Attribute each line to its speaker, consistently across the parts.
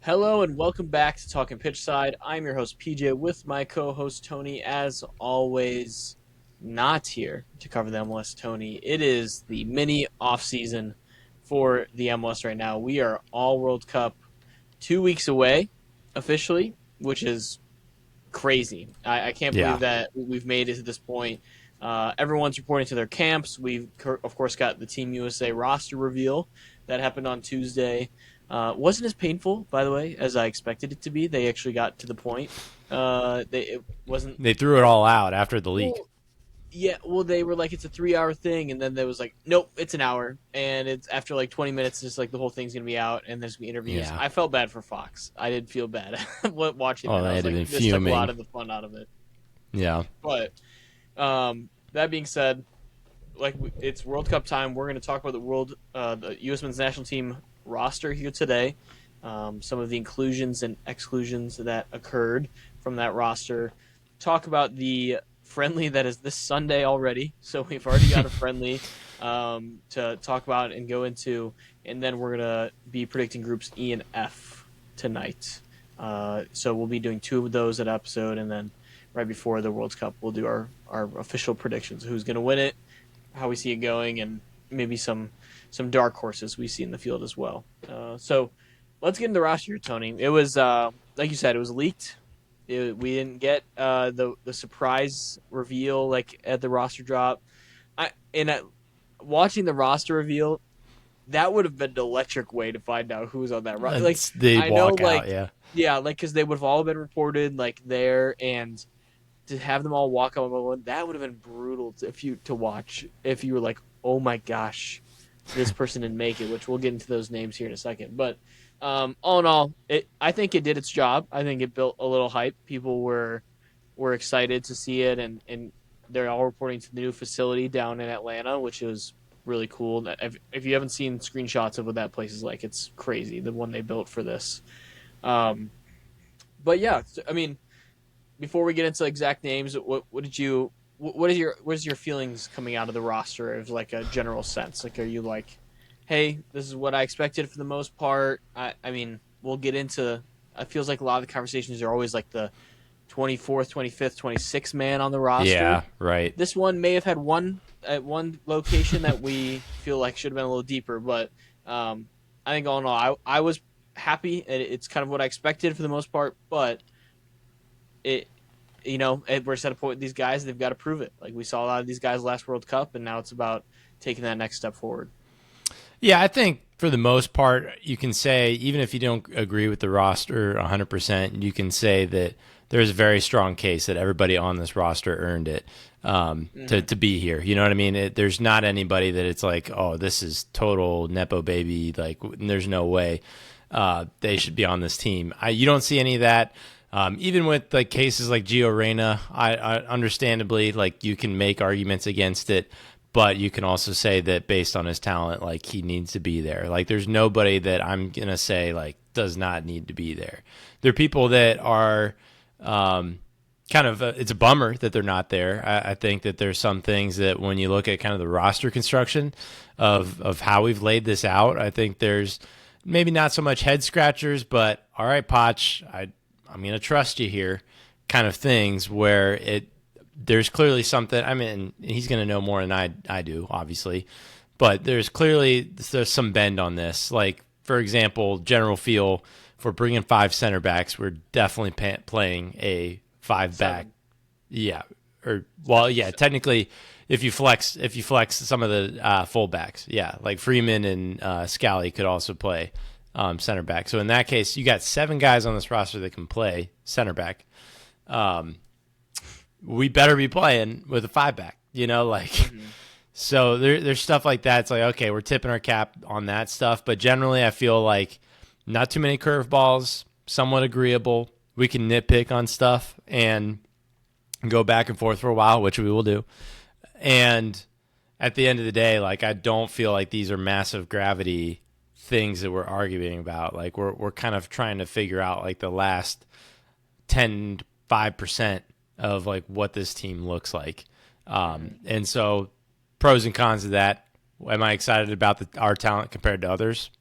Speaker 1: Hello and welcome back to Talkin Pitchside. I'm your host PJ with my co-host Tony. As always, not here to cover the MLS. Tony, it is the mini off season for the MLS right now. We are all World Cup 2 weeks away officially, which is crazy. I can't
Speaker 2: Yeah.
Speaker 1: believe that we've made it to this point. Everyone's reporting to their camps. We've of course got the Team USA roster reveal that happened on Tuesday. Wasn't as painful, by the way, as I expected it to be. They actually got to the point. It wasn't.
Speaker 2: They threw it all out after the leak.
Speaker 1: Well, yeah. Well, they were like, it's a 3 hour thing, and then there was like, nope, it's an hour, and it's after like 20 minutes, just like the whole thing's gonna be out, and there's gonna be interviews.
Speaker 2: Yeah.
Speaker 1: I felt bad for Fox. I did feel bad watching
Speaker 2: Oh,
Speaker 1: that. I
Speaker 2: they
Speaker 1: was
Speaker 2: had to
Speaker 1: like,
Speaker 2: been
Speaker 1: this took a lot
Speaker 2: fuming.
Speaker 1: of the fun out of it.
Speaker 2: Yeah.
Speaker 1: But that being said, it's World Cup time. We're going to talk about the U.S. men's national team roster here today. Some of the inclusions and exclusions that occurred from that roster. Talk about the friendly that is this Sunday already. So we've already got a friendly to talk about and go into, and then we're gonna be predicting groups E and F tonight. So we'll be doing two of those at episode, and then right before the World Cup, we'll do our official predictions: who's going to win it, how we see it going, and maybe some dark horses we see in the field as well. So let's get into the roster here, Tony. It was like you said, it was leaked. We didn't get the surprise reveal like at the roster drop. Watching the roster reveal, that would have been an electric way to find out who's on that roster. Like
Speaker 2: They
Speaker 1: I know,
Speaker 2: walk out, yeah.
Speaker 1: yeah, like because they would have all been reported like there, and to have them all walk up on one, that would have been brutal to watch if you were like, oh my gosh, this person didn't make it. Which we'll get into those names here in a second. But all in all, I think it did its job. I think it built a little hype. People were excited to see it, and they're all reporting to the new facility down in Atlanta, which is really cool. If you haven't seen screenshots of what that place is like, it's crazy. The one they built for this. But yeah, I mean, before we get into exact names, what is your feelings coming out of the roster of like a general sense? Like, are you like, hey, this is what I expected for the most part? I mean, we'll get into. It feels like a lot of the conversations are always like the 24th, 25th, 26th man on the roster.
Speaker 2: Yeah, right.
Speaker 1: This one may have had one at one location that we feel like should have been a little deeper, but I think all in all, I was happy. It's kind of what I expected for the most part, but we're set up with these guys. They've got to prove it. Like we saw a lot of these guys last World Cup, and now it's about taking that next step forward.
Speaker 2: Yeah, I think for the most part, you can say, even if you don't agree with the roster 100%, you can say that there's a very strong case that everybody on this roster earned it to be here. You know what I mean? There's not anybody that it's like, oh, this is total Nepo baby. Like, there's no way they should be on this team. You don't see any of that. Even with like cases like Gio Reyna, I understandably, like you can make arguments against it, but you can also say that based on his talent, like he needs to be there. Like there's nobody that I'm going to say like does not need to be there. There are people that are kind of, it's a bummer that they're not there. I think that there's some things that when you look at kind of the roster construction of how we've laid this out, I think there's maybe not so much head scratchers, but all right, Poch, I'm going to trust you here kind of things where there's clearly something. I mean, he's going to know more than I do, obviously, but there's some bend on this. Like, for example, general feel for bringing 5 center backs, we're definitely playing a 5-back. Yeah. Technically if you flex some of the fullbacks, yeah, like Freeman and Scally could also play center back. So in that case, you got 7 guys on this roster that can play center back. We better be playing with a 5-back, So there's stuff like that. It's like, okay, we're tipping our cap on that stuff. But generally, I feel like not too many curveballs, somewhat agreeable. We can nitpick on stuff and go back and forth for a while, which we will do. And at the end of the day, like, I don't feel like these are massive gravity things that we're arguing about. Like we're kind of trying to figure out like the last 5% of like what this team looks like. And so pros and cons of that. Am I excited about our talent compared to others?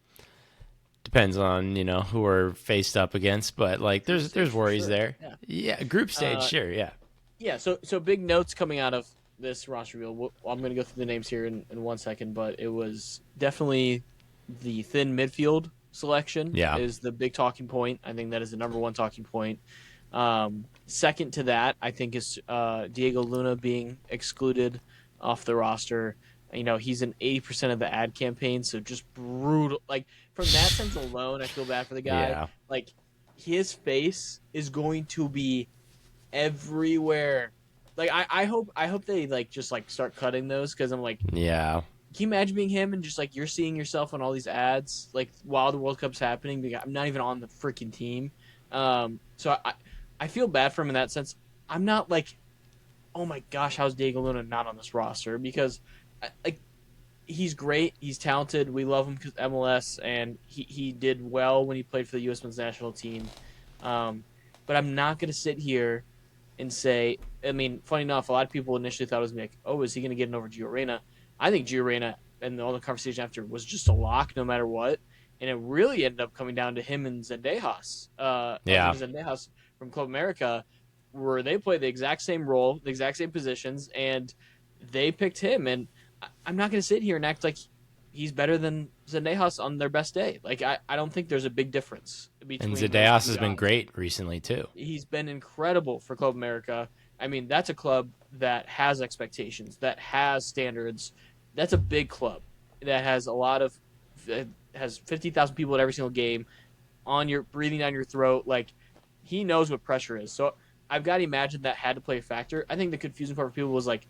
Speaker 2: Depends on who we're faced up against, but like
Speaker 1: Group
Speaker 2: there's
Speaker 1: stage for
Speaker 2: worries
Speaker 1: sure.
Speaker 2: there.
Speaker 1: Yeah.
Speaker 2: Yeah, group stage,
Speaker 1: Uh,
Speaker 2: sure, yeah.
Speaker 1: yeah. So big notes coming out of this roster reveal. I'm going to go through the names here in 1 second, but it was definitely the thin midfield selection
Speaker 2: Yeah.
Speaker 1: is the big talking point. I think that is the number one talking point. Second to that, I think is Diego Luna being excluded off the roster. He's in 80% of the ad campaign, so just brutal. Like from that sense alone, I feel bad for the guy.
Speaker 2: Yeah.
Speaker 1: Like his face is going to be everywhere. Like I hope they like just like start cutting those because I'm like,
Speaker 2: Yeah.
Speaker 1: can you imagine being him and just like you're seeing yourself on all these ads like while the World Cup's happening? Because I'm not even on the freaking team. So I feel bad for him in that sense. I'm not like, oh my gosh, how's Diego Luna not on this roster? Because like he's great, he's talented, we love him because MLS, and he did well when he played for the U.S. men's national team. Um, but I'm not gonna sit here and say, I mean, funny enough, a lot of people initially thought it was like, oh, is he going to get an over Gio Reyna? I think Gio Reyna and all the conversation after was just a lock no matter what. And it really ended up coming down to him and Zendejas,
Speaker 2: Yeah.
Speaker 1: Argentina Zendejas from Club America, where they play the exact same role, the exact same positions, and they picked him. And I'm not going to sit here and act like he's better than Zendejas on their best day. Like, I don't think there's a big difference
Speaker 2: And
Speaker 1: between those
Speaker 2: Zadeas
Speaker 1: two
Speaker 2: has been
Speaker 1: guys.
Speaker 2: great recently too.
Speaker 1: He's been incredible for Club America. I mean, that's a club that has expectations, that has standards. That's a big club that has a lot of has 50,000 people at every single game on your breathing down your throat. Like he knows what pressure is. So I've got to imagine that had to play a factor. I think the confusing part for people was like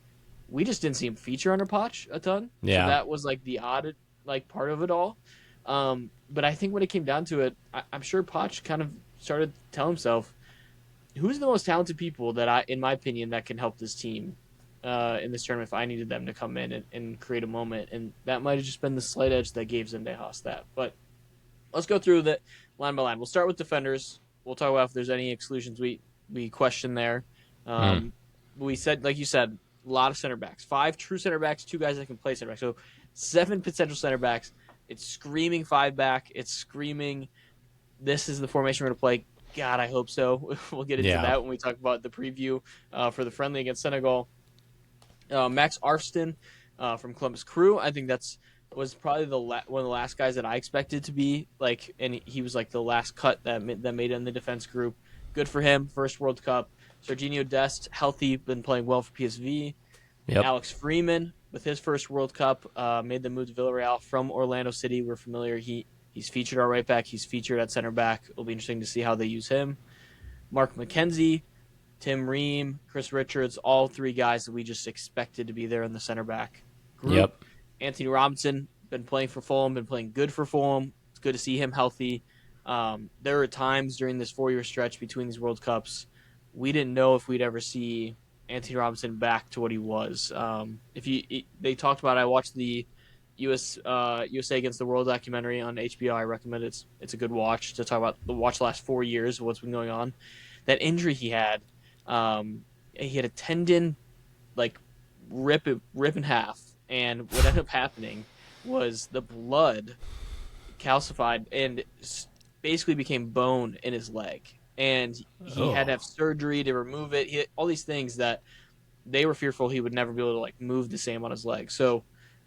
Speaker 1: we just didn't see him feature under Potch a ton. So
Speaker 2: Yeah.
Speaker 1: that was like the odd like part of it all. But I think when it came down to it, I'm sure Potch kind of started to tell himself, who's the most talented people that in my opinion, that can help this team in this tournament if I needed them to come in and create a moment. And that might have just been the slight edge that gave Zendejas that. But let's go through that line by line. We'll start with defenders. We'll talk about if there's any exclusions we question there.
Speaker 2: Mm.
Speaker 1: Um, we said, like you said, a lot of center backs. 5 true center backs, 2 guys that can play center back. So 7 potential center backs. It's screaming 5 back. It's screaming this is the formation we're going to play. God, I hope so. We'll get into
Speaker 2: Yeah.
Speaker 1: that when we talk about the preview for the friendly against Senegal. Max Arston from Columbus Crew. I think that's was probably one of the last guys that I expected to be like, and he was like the last cut that made it in the defense group. Good for him. First World Cup. Serginho Dest, healthy, been playing well for PSV.
Speaker 2: Yep.
Speaker 1: Alex Freeman with his first World Cup made the move to Villarreal from Orlando City. We're familiar. He's featured at right back. He's featured at center back. It'll be interesting to see how they use him. Mark McKenzie, Tim Ream, Chris Richards, all 3 guys that we just expected to be there in the center back group.
Speaker 2: Yep.
Speaker 1: Anthony Robinson, been playing for Fulham, been playing good for Fulham. It's good to see him healthy. There were times during this 4-year stretch between these World Cups, we didn't know if we'd ever see Anthony Robinson back to what he was. They talked about, I watched the USA Against the World documentary on HBO. I recommend it. It's a good watch to talk about the last 4 years of what's been going on. That injury he had a tendon like rip in half, and what ended up happening was the blood calcified and basically became bone in his leg, and he had to
Speaker 2: Oh.
Speaker 1: have surgery to remove it. All these things that they were fearful he would never be able to like move the same on his leg. So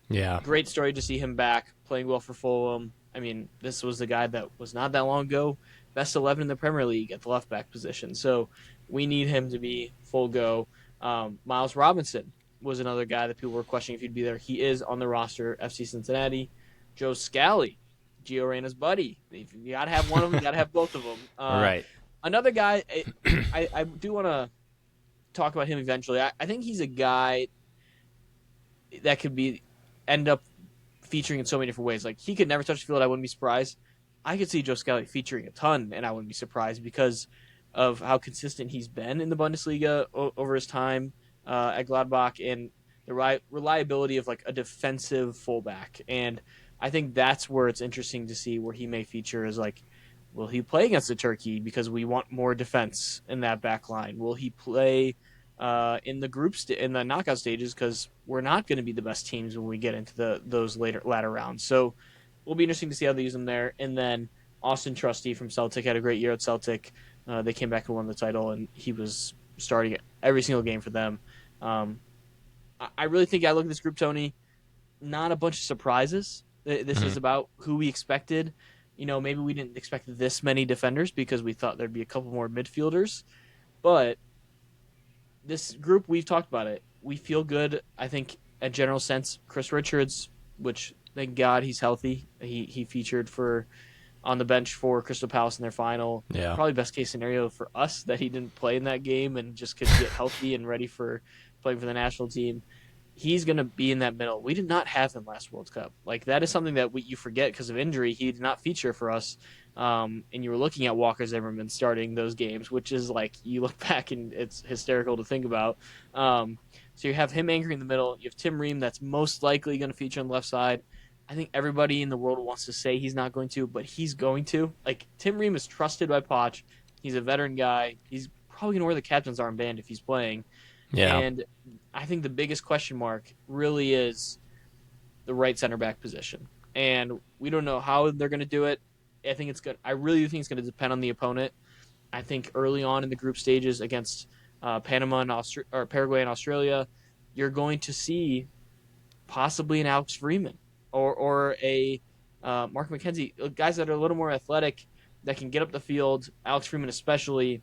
Speaker 2: Yeah.
Speaker 1: great story to see him back playing well for Fulham. I mean, this was the guy that was not that long ago best 11 in the Premier League at the left back position. So we need him to be full go. Miles Robinson was another guy that people were questioning if he'd be there. He is on the roster. FC Cincinnati. Joe Scally, Gio Reyna's buddy. You got to have one of them. You got to have both of them.
Speaker 2: Right.
Speaker 1: Another guy, I do want to talk about him eventually. I think he's a guy that could end up featuring in so many different ways. Like he could never touch the field. I wouldn't be surprised. I could see Joe Scally featuring a ton, and I wouldn't be surprised because of how consistent he's been in the Bundesliga over his time at Gladbach and the reliability of like a defensive fullback. And I think that's where it's interesting to see where he may feature is like, will he play against the Turkey because we want more defense in that back line? Will he play in the in the knockout stages because we're not going to be the best teams when we get into those latter rounds? So we'll be interesting to see how they use him there. And then Austin Trusty from Celtic had a great year at Celtic. They came back and won the title, and he was starting every single game for them. Um, I really think I look at this group, Tony, not a bunch of surprises. This
Speaker 2: Hmm.
Speaker 1: is about who we expected. Maybe we didn't expect this many defenders because we thought there'd be a couple more midfielders. But this group, we've talked about it. We feel good. I think, a general sense, Chris Richards, which thank God he's healthy. He featured for on the bench for Crystal Palace in their final.
Speaker 2: Yeah.
Speaker 1: Probably best case scenario for us that he didn't play in that game and just could get healthy and ready for playing for the national team. He's going to be in that middle. We did not have him last World Cup. Like that is something that you forget because of injury. He did not feature for us. And you were looking at Walker Zimmerman starting those games, which is like you look back and it's hysterical to think about. So you have him anchoring the middle. You have Tim Ream that's most likely going to feature on the left side. I think everybody in the world wants to say he's not going to, but he's going to. Like Tim Ream is trusted by Poch. He's a veteran guy. He's probably going to wear the captain's armband if he's playing.
Speaker 2: Yeah.
Speaker 1: And I think the biggest question mark really is the right center back position. And we don't know how they're going to do it. I think it's good. I really think it's going to depend on the opponent. I think early on in the group stages against Panama and or Paraguay and Australia, you're going to see possibly an Alex Freeman or a Mark McKenzie, guys that are a little more athletic that can get up the field. Alex Freeman especially,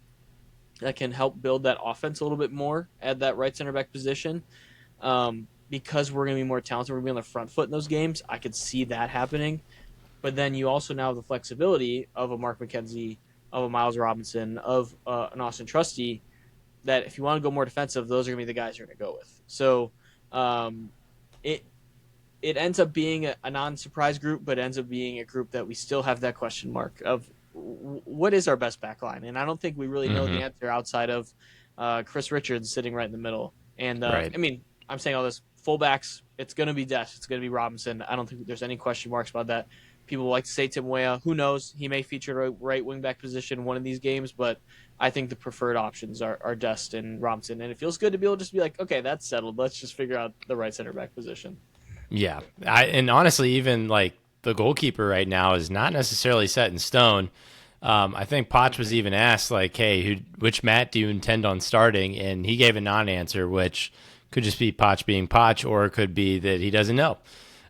Speaker 1: that can help build that offense a little bit more at that right center back position. Because we're going to be more talented, we're going to be on the front foot in those games. I could see that happening. But then you also now have the flexibility of a Mark McKenzie, of a Miles Robinson, of an Austin Trusty, that if you want to go more defensive, those are going to be the guys you're going to go with. So it it ends up being a non-surprise group, but ends up being a group that we still have that question mark of what is our best back line, and I don't think we really know
Speaker 2: Hmm.
Speaker 1: the answer outside of Chris Richards sitting right in the middle. And
Speaker 2: Right.
Speaker 1: I mean, I'm saying all this fullbacks. It's going to be Dest. It's going to be Robinson. I don't think there's any question marks about that. People like to say Tim Weah. Who knows? He may feature a right wing back position in one of these games, but I think the preferred options are Dest and Robinson. And it feels good to be able to just be like, okay, that's settled. Let's just figure out the right center back position.
Speaker 2: Yeah. And honestly, even like the goalkeeper right now is not necessarily set in stone. I think Potch was even asked, like, hey, which Matt do you intend on starting? And he gave a non answer, which could just be Potch being Potch, or it could be that he doesn't know.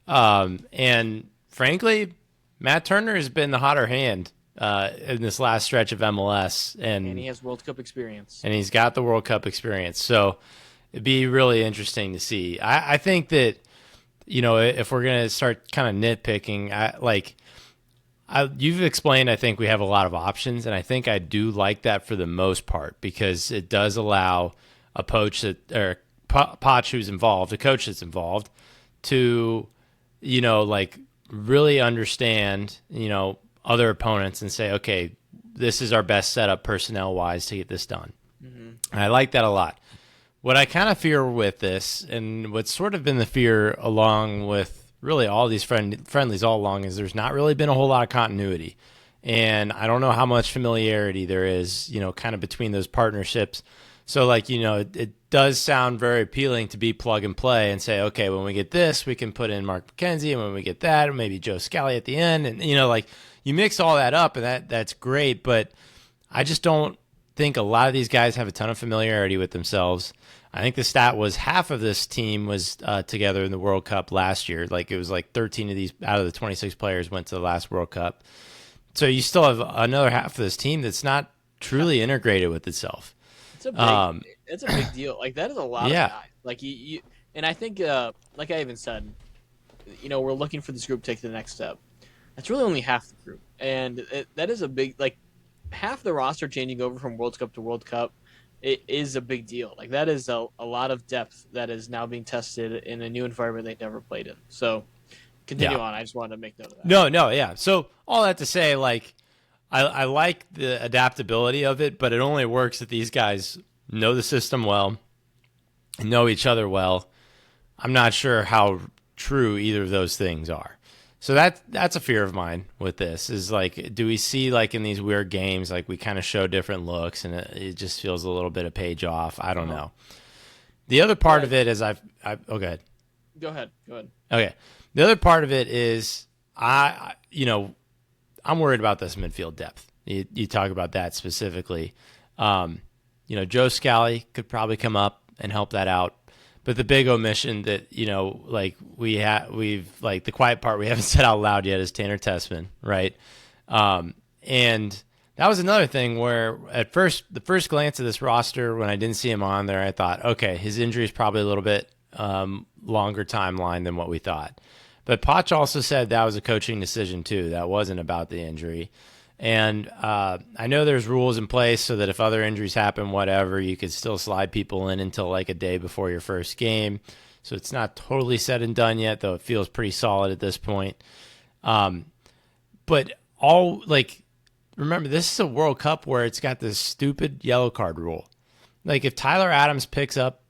Speaker 2: And frankly, Matt Turner has been the hotter hand in this last stretch of MLS.
Speaker 1: And he has World Cup experience.
Speaker 2: And he's got the World Cup experience. So it'd be really interesting to see. I think that, if we're going to start kind of nitpicking, you've explained, I think we have a lot of options, and I think I do like that for the most part because it does allow a Poch who's involved, a coach that's involved, to, really understand, other opponents and say, okay, this is our best setup personnel wise to get this done.
Speaker 1: Mm-hmm.
Speaker 2: And I like that a lot. What I kind of fear with this, and what's sort of been the fear along with really all these friendlies all along, is there's not really been a whole lot of continuity. And I don't know how much familiarity there is, kind of between those partnerships. So, it does sound very appealing to be plug and play and say, okay, when we get this, we can put in Mark McKenzie, and when we get that, maybe Joe Scally at the end. And, you mix all that up, and that's great. But I just don't think a lot of these guys have a ton of familiarity with themselves. I think the stat was half of this team was together in the World Cup last year. Like it was like 13 of these out of the 26 players went to the last World Cup. So you still have another half of this team that's not truly integrated with itself.
Speaker 1: It's a big,
Speaker 2: Um,
Speaker 1: it's a big deal. Like that is a lot of
Speaker 2: yeah,
Speaker 1: guys. Like and I think, like I even said, we're looking for this group to take the next step. That's really only half the group, and that is a big like half the roster changing over from World Cup to World Cup. It is a big deal. Like that is a lot of depth that is now being tested in a new environment they never played in. So continue
Speaker 2: yeah.
Speaker 1: on. I just wanted to make note of that.
Speaker 2: No, yeah. So all that to say, like, I like the adaptability of it, but it only works if these guys know the system well, know each other well. I'm not sure how true either of those things are. So that's a fear of mine with this is like, do we see like in these weird games, like we kind of show different looks and it just feels a little bit of page off. I don't know. The other part of it is oh, go ahead.
Speaker 1: Go ahead. Go ahead.
Speaker 2: Okay. The other part of it is I'm worried about this midfield depth. You talk about that specifically. Um, Joe Scally could probably come up and help that out. But the big omission that like we've like the quiet part we haven't said out loud yet is Tanner Tessman, right? And that was another thing where at first, the first glance of this roster, when I didn't see him on there, I thought, okay, his injury is probably a little bit longer timeline than what we thought. But Poch also said that was a coaching decision too. That wasn't about the injury. And I know there's rules in place so that if other injuries happen, whatever, you could still slide people in until like a day before your first game. So it's not totally said and done yet, though it feels pretty solid at this point. But all like, remember, this is a World Cup where it's got this stupid yellow card rule. Like if Tyler Adams picks up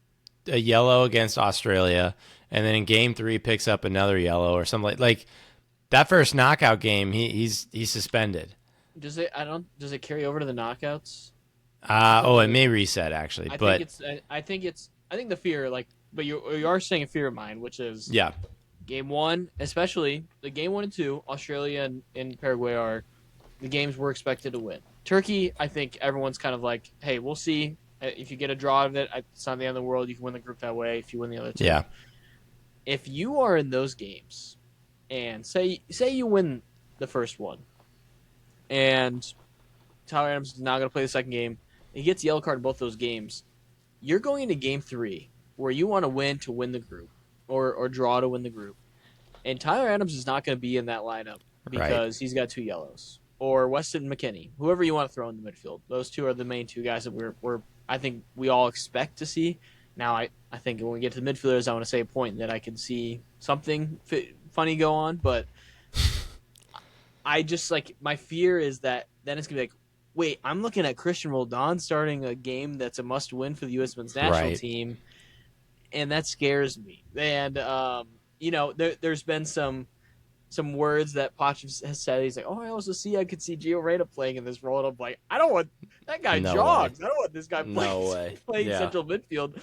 Speaker 2: a yellow against Australia and then in game 3 picks up another yellow or something like that first knockout game, he's suspended.
Speaker 1: Does it? I don't. Does it carry over to the knockouts?
Speaker 2: It may reset actually,
Speaker 1: I think
Speaker 2: but
Speaker 1: it's. I think it's. I think the fear, like, but you are saying a fear of mine, which is
Speaker 2: yeah,
Speaker 1: game 1, especially the game 1 and 2. Australia and Paraguay are the games we're expected to win. Turkey, I think everyone's kind of like, hey, we'll see. If you get a draw out of it, it's not the end of the world. You can win the group that way. If you win the other two,
Speaker 2: yeah,
Speaker 1: if you are in those games, and say you win the first one, and Tyler Adams is not going to play the second game, he gets a yellow card in both those games. You're going into game 3 where you want to win the group, or draw to win the group, and Tyler Adams is not going to be in that lineup because he's got 2 yellows. Or Weston McKennie, whoever you want to throw in the midfield. Those 2 are the main 2 guys that we're I think we all expect to see. Now, I think when we get to the midfielders, I want to say a point that I can see something funny go on, but I just, like, my fear is that then it's going to be like, wait, I'm looking at Christian Roldan starting a game that's a must-win for the U.S. men's national team, and that scares me. And, there's been some words that Poch has said. He's like, I could see Gio Reyna playing in this role. And I'm like, I don't want that guy jogs. I don't want this guy playing central midfield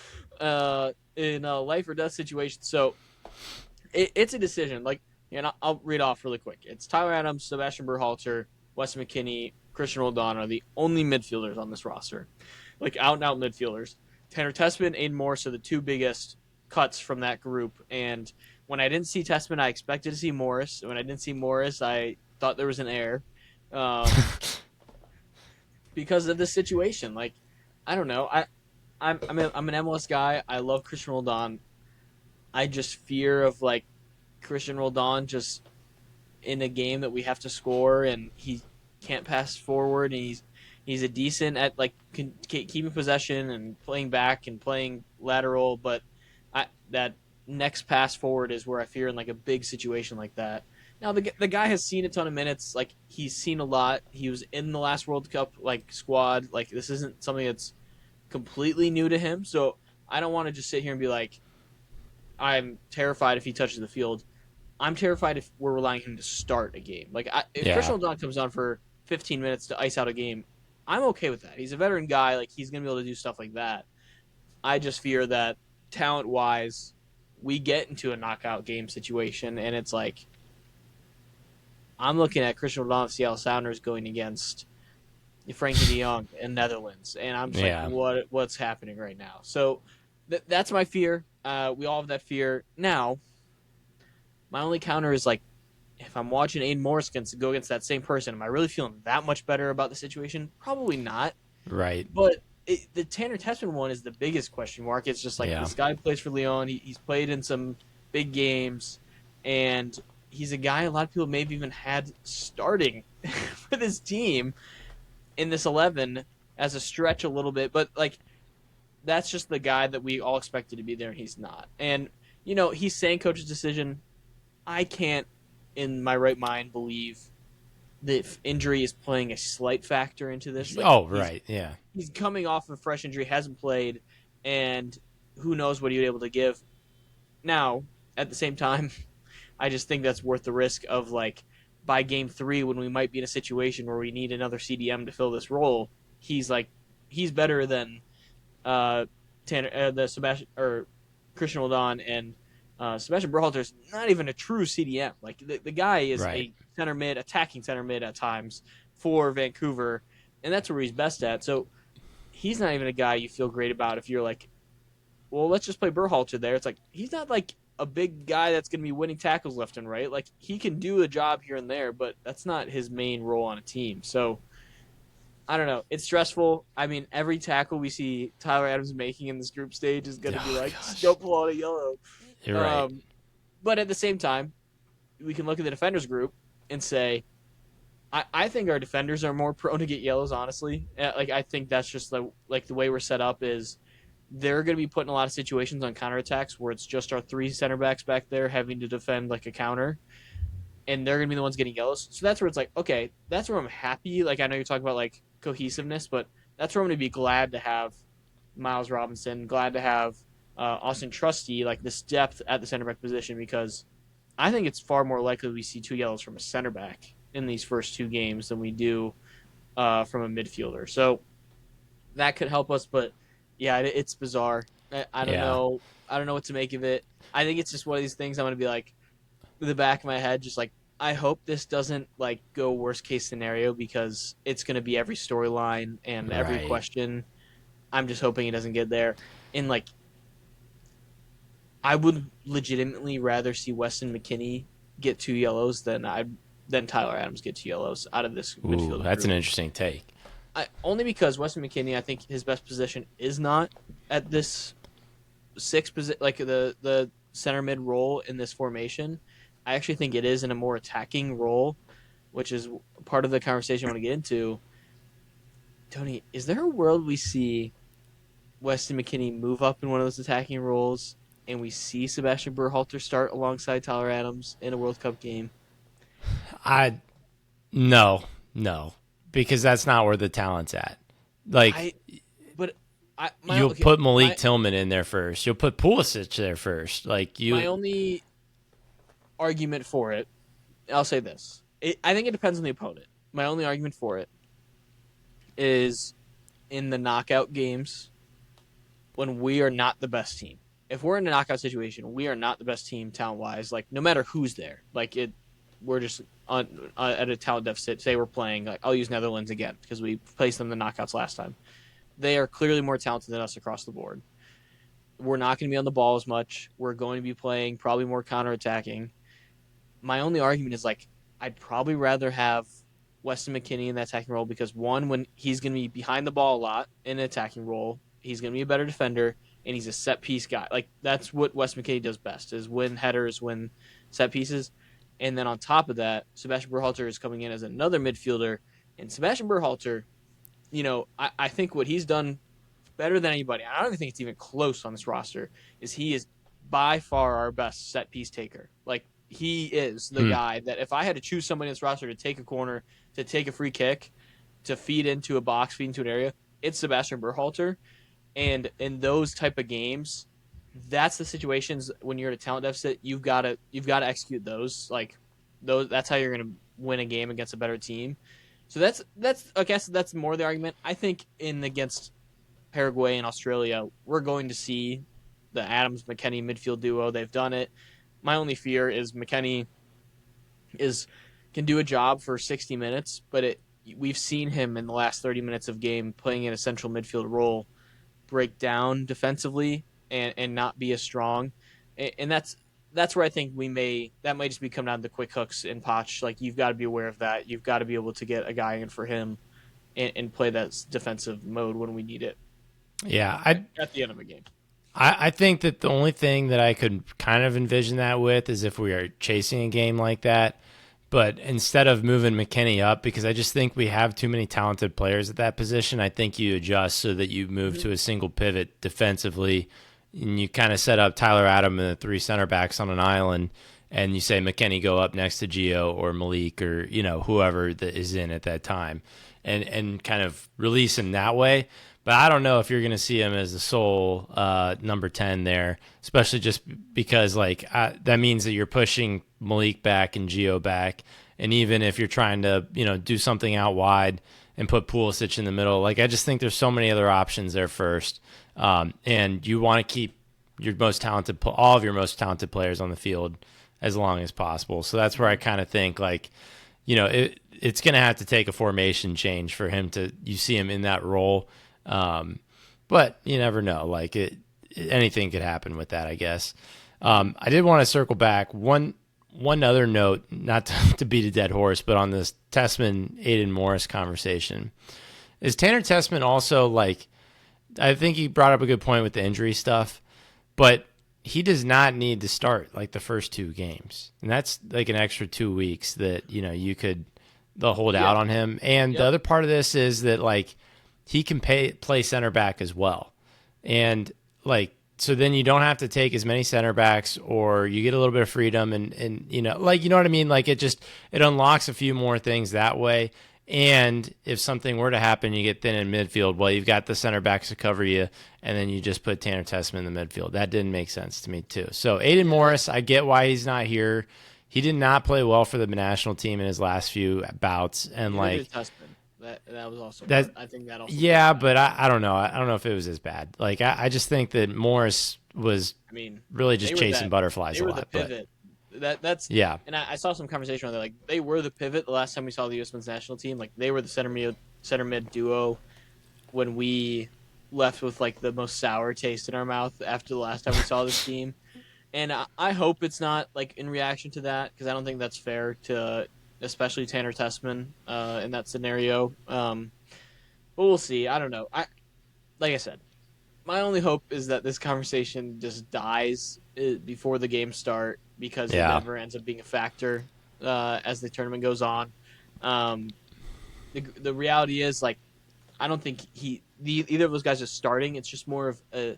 Speaker 1: in a life or death situation. So it's a decision. Like, I'll read off really quick. It's Tyler Adams, Sebastian Berhalter, Weston McKennie, Christian Roldan are the only midfielders on this roster, like out and out midfielders. Tanner Tessman, Aiden Morris are the 2 biggest cuts from that group, and when I didn't see Tessman, I expected to see Morris. When I didn't see Morris, I thought there was an error because of the situation. Like, I don't know. I'm an MLS guy. I love Christian Roldan. I just fear of, like, Christian Roldan just in a game that we have to score and he can't pass forward, and he's a decent at, like, keeping possession and playing back and playing lateral, but that next pass forward is where I fear in, like, a big situation like that. Now, the guy has seen a ton of minutes. Like, he's seen a lot. He was in the last World Cup, like, squad. Like, this isn't something that's completely new to him. So I don't want to just sit here and be like, I'm terrified if he touches the field. I'm terrified if we're relying on him to start a game. Like, if Christian Roldan comes on for 15 minutes to ice out a game, I'm okay with that. He's a veteran guy. Like, he's going to be able to do stuff like that. I just fear that talent-wise, we get into a knockout game situation, and it's like, I'm looking at Christian Roldan of Seattle Sounders going against Frankie de Jong in Netherlands, and I'm just like, what's happening right now? So that's my fear. We all have that fear. Now, my only counter is, like, if I'm watching Aiden Morris go against that same person, am I really feeling that much better about the situation? Probably not.
Speaker 2: Right.
Speaker 1: But the Tanner Tessman one is the biggest question mark. It's just like, this guy plays for Lyon. He's played in some big games, and he's a guy a lot of people maybe even had starting for this team in this 11 as a stretch a little bit. But, like, that's just the guy that we all expected to be there, and he's not. And, he's saying coach's decision. I can't, in my right mind, believe that injury is playing a slight factor into this. Like, he's coming off of a fresh injury, hasn't played, and who knows what he would be able to give. Now, at the same time, I just think that's worth the risk of, like, by game 3, when we might be in a situation where we need another CDM to fill this role, he's better than Tanner, Sebastian or Christian Roldan and Sebastian Berhalter is not even a true CDM. Like the guy is
Speaker 2: Right.
Speaker 1: a center mid, attacking center mid at times for Vancouver, and that's where he's best at. So he's not even a guy you feel great about if you're like, well, let's just play Berhalter there. It's like he's not like a big guy that's going to be winning tackles left and right. Like he can do a job here and there, but that's not his main role on a team. So I don't know. It's stressful. I mean, every tackle we see Tyler Adams making in this group stage is going to be
Speaker 2: Oh
Speaker 1: like,
Speaker 2: gosh,
Speaker 1: don't pull out a yellow.
Speaker 2: you're right.
Speaker 1: Um, but at the same time, we can look at the defenders group and say, I think our defenders are more prone to get yellows. Honestly, like I think that's just the way we're set up is they're going to be put in a lot of situations on counterattacks where it's just our three center backs back there having to defend like a counter, and they're going to be the ones getting yellows. So that's where it's like, okay, that's where I'm happy. Like I know you're talking about like cohesiveness, but that's where I'm going to be glad to have Miles Robinson, glad to have Austin Trusty, like this depth at the center back position, because I think it's far more likely we see two yellows from a center back in these first two games than we do from a midfielder. So that could help us, but yeah, it's bizarre. I don't
Speaker 2: Yeah.
Speaker 1: know. I don't know what to make of it. I think it's just one of these things I'm going to be like, in the back of my head, just like, I hope this doesn't like go worst case scenario because it's going to be every storyline and every
Speaker 2: Right.
Speaker 1: question. I'm just hoping it doesn't get there. And like, I would legitimately rather see Weston McKennie get two yellows than Tyler Adams get two yellows out of this
Speaker 2: Ooh,
Speaker 1: midfield
Speaker 2: that's an
Speaker 1: group.
Speaker 2: interesting take.
Speaker 1: Only because Weston McKennie, I think his best position is not at this sixth position, like the center mid role in this formation. I actually think it is in a more attacking role, which is part of the conversation I want to get into. Tony, is there a world we see Weston McKennie move up in one of those attacking roles, and we see Sebastian Berhalter start alongside Tyler Adams in a World Cup game?
Speaker 2: I no, no, because that's not where the talent's at. Like
Speaker 1: I, but I my
Speaker 2: you'll
Speaker 1: okay
Speaker 2: put Malik
Speaker 1: my
Speaker 2: Tillman in there first. You'll put Pulisic there first. Like
Speaker 1: my
Speaker 2: you,
Speaker 1: only argument for it, I'll say this: I think it depends on the opponent. My only argument for it is in the knockout games when we are not the best team. If we're in a knockout situation, we are not the best team talent wise. Like no matter who's there, like we're just at a talent deficit. Say we're playing, like I'll use Netherlands again because we placed them in the knockouts last time. They are clearly more talented than us across the board. We're not going to be on the ball as much. We're going to be playing probably more counterattacking. My only argument is like I'd probably rather have Weston McKennie in that attacking role because one, when he's going to be behind the ball a lot in an attacking role, he's going to be a better defender and he's a set piece guy. Like that's what Weston McKennie does best is win headers, win set pieces. And then on top of that, Sebastian Berhalter is coming in as another midfielder. And Sebastian Berhalter, I think what he's done better than anybody, I don't even think it's even close on this roster, is he is by far our best set piece taker. Like he is the
Speaker 2: hmm,
Speaker 1: guy that if I had to choose somebody in this roster to take a corner, to take a free kick, to feed into a box, feed into an area, it's Sebastian Berhalter. And in those type of games, that's the situations when you're at a talent deficit, you've got to execute those. Like those that's how you're gonna win a game against a better team. So that's I guess that's more the argument. I think in against Paraguay and Australia, we're going to see the Adams McKennie midfield duo. They've done it. My only fear is McKennie is can do a job for 60 minutes, but we've seen him in the last 30 minutes of game playing in a central midfield role break down defensively and not be as strong. And that's where I think that might just be coming down to quick hooks and Potch. Like you've got to be aware of that. You've got to be able to get a guy in for him and play that defensive mode when we need it
Speaker 2: yeah.
Speaker 1: at the end of a game.
Speaker 2: I think that the only thing that I could kind of envision that with is if we are chasing a game like that. But instead of moving McKennie up, because I just think we have too many talented players at that position, I think you adjust so that you move
Speaker 1: Mm-hmm.
Speaker 2: to a single pivot defensively, and you kind of set up Tyler Adam and the three center backs on an island, and you say McKennie go up next to Gio or Malik or whoever that is in at that time, and kind of release him that way. But I don't know if you're going to see him as the sole number 10 there, especially just because that means that you're pushing Malik back and Gio back. And even if you're trying to, do something out wide and put Pulisic in the middle, I just think there's so many other options there first. And you want to keep, your most talented, all of your most talented players on the field as long as possible. So that's where I kind of think like, it's going to have to take a formation change for him to you see him in that role. But you never know. Like anything could happen with that, I guess. I did want to circle back one other note, not to beat a dead horse, but on this Tessman Aiden Morris conversation, is Tanner Tessman also like? I think he brought up a good point with the injury stuff, but he does not need to start like the first 2 games, and that's like an extra 2 weeks that they'll hold out on him. And the other part of this is that like he can play center back as well, and like so then you don't have to take as many center backs, or you get a little bit of freedom, and like you know what I mean. Like it unlocks a few more things that way. And if something were to happen, you get thin in midfield. Well, you've got the center backs to cover you, and then you just put Tanner Tessman in the midfield. That didn't make sense to me too. So Aiden Morris, I get why he's not here. He did not play well for the national team in his last few bouts, and like
Speaker 1: that was also
Speaker 2: that.
Speaker 1: I think that also.
Speaker 2: Yeah, but I don't know. I don't know if it was as bad. Like I just think that Morris was.
Speaker 1: I mean,
Speaker 2: really just chasing butterflies a lot.
Speaker 1: The pivot. That's
Speaker 2: yeah.
Speaker 1: And I saw some conversation where they're like they were the pivot the last time we saw the U.S. men's national team. Like they were the center mid duo when we left with like the most sour taste in our mouth after the last time we saw this team. And I hope it's not like in reaction to that because I don't think that's fair to especially Tanner Tessman in that scenario. But we'll see. I don't know. Like I said, my only hope is that this conversation just dies before the games start because it never ends up being a factor as the tournament goes on. The reality is, like, I don't think either of those guys are starting. It's just more of a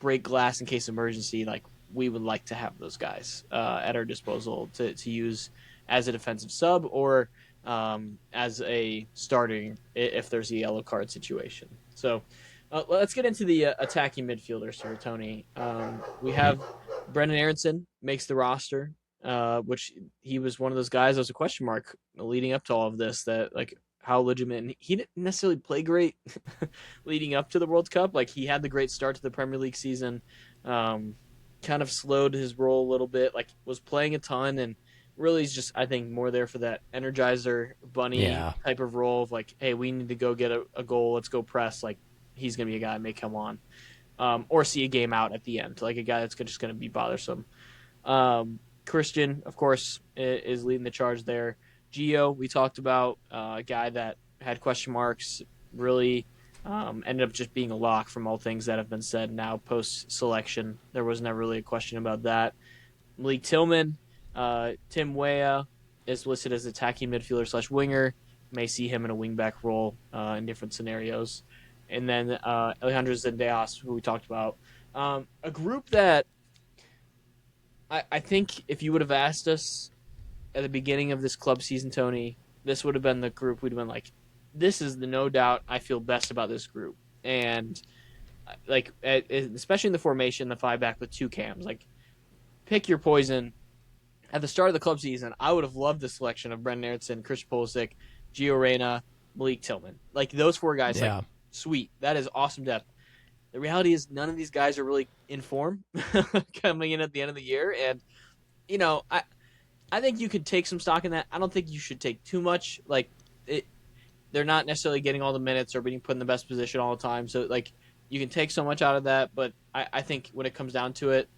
Speaker 1: break glass in case of emergency. Like, we would like to have those guys at our disposal to use as a defensive sub or as a starting if there's a yellow card situation. So let's get into the attacking midfielders here, Tony. We have Brendan Aronson makes the roster, which he was one of those guys that was a question mark leading up to all of this, that like how legitimate. And he didn't necessarily play great leading up to the World Cup. Like he had the great start to the Premier League season, kind of slowed his role a little bit, like was playing a ton and really is just, I think, more there for that Energizer Bunny type of role of like, hey, we need to go get a goal. Let's go press. Like, he's going to be a guy that may come on or see a game out at the end, like a guy that's just going to be bothersome. Christian, of course, is leading the charge there. Gio, we talked about a guy that had question marks, really ended up just being a lock from all things that have been said now post-selection. There was never really a question about that. Malik Tillman, Tim Weah is listed as attacking midfielder / winger. May see him in a wingback role in different scenarios. And then Alejandro Zendejas, who we talked about. A group that I think if you would have asked us at the beginning of this club season, Tony, this would have been the group we'd have been like, this is the no doubt I feel best about this group. And like, especially in the formation, the 5-back with 2 cams, like pick your poison. At the start of the club season, I would have loved the selection of Brendan Aronson, Christian Pulisic, Gio Reyna, Malik Tillman. Like those 4 guys, like sweet. That is awesome depth. The reality is none of these guys are really in form coming in at the end of the year. And, you know, I think you could take some stock in that. I don't think you should take too much. Like, they're not necessarily getting all the minutes or being put in the best position all the time. So, like, you can take so much out of that. But I think when it comes down to it,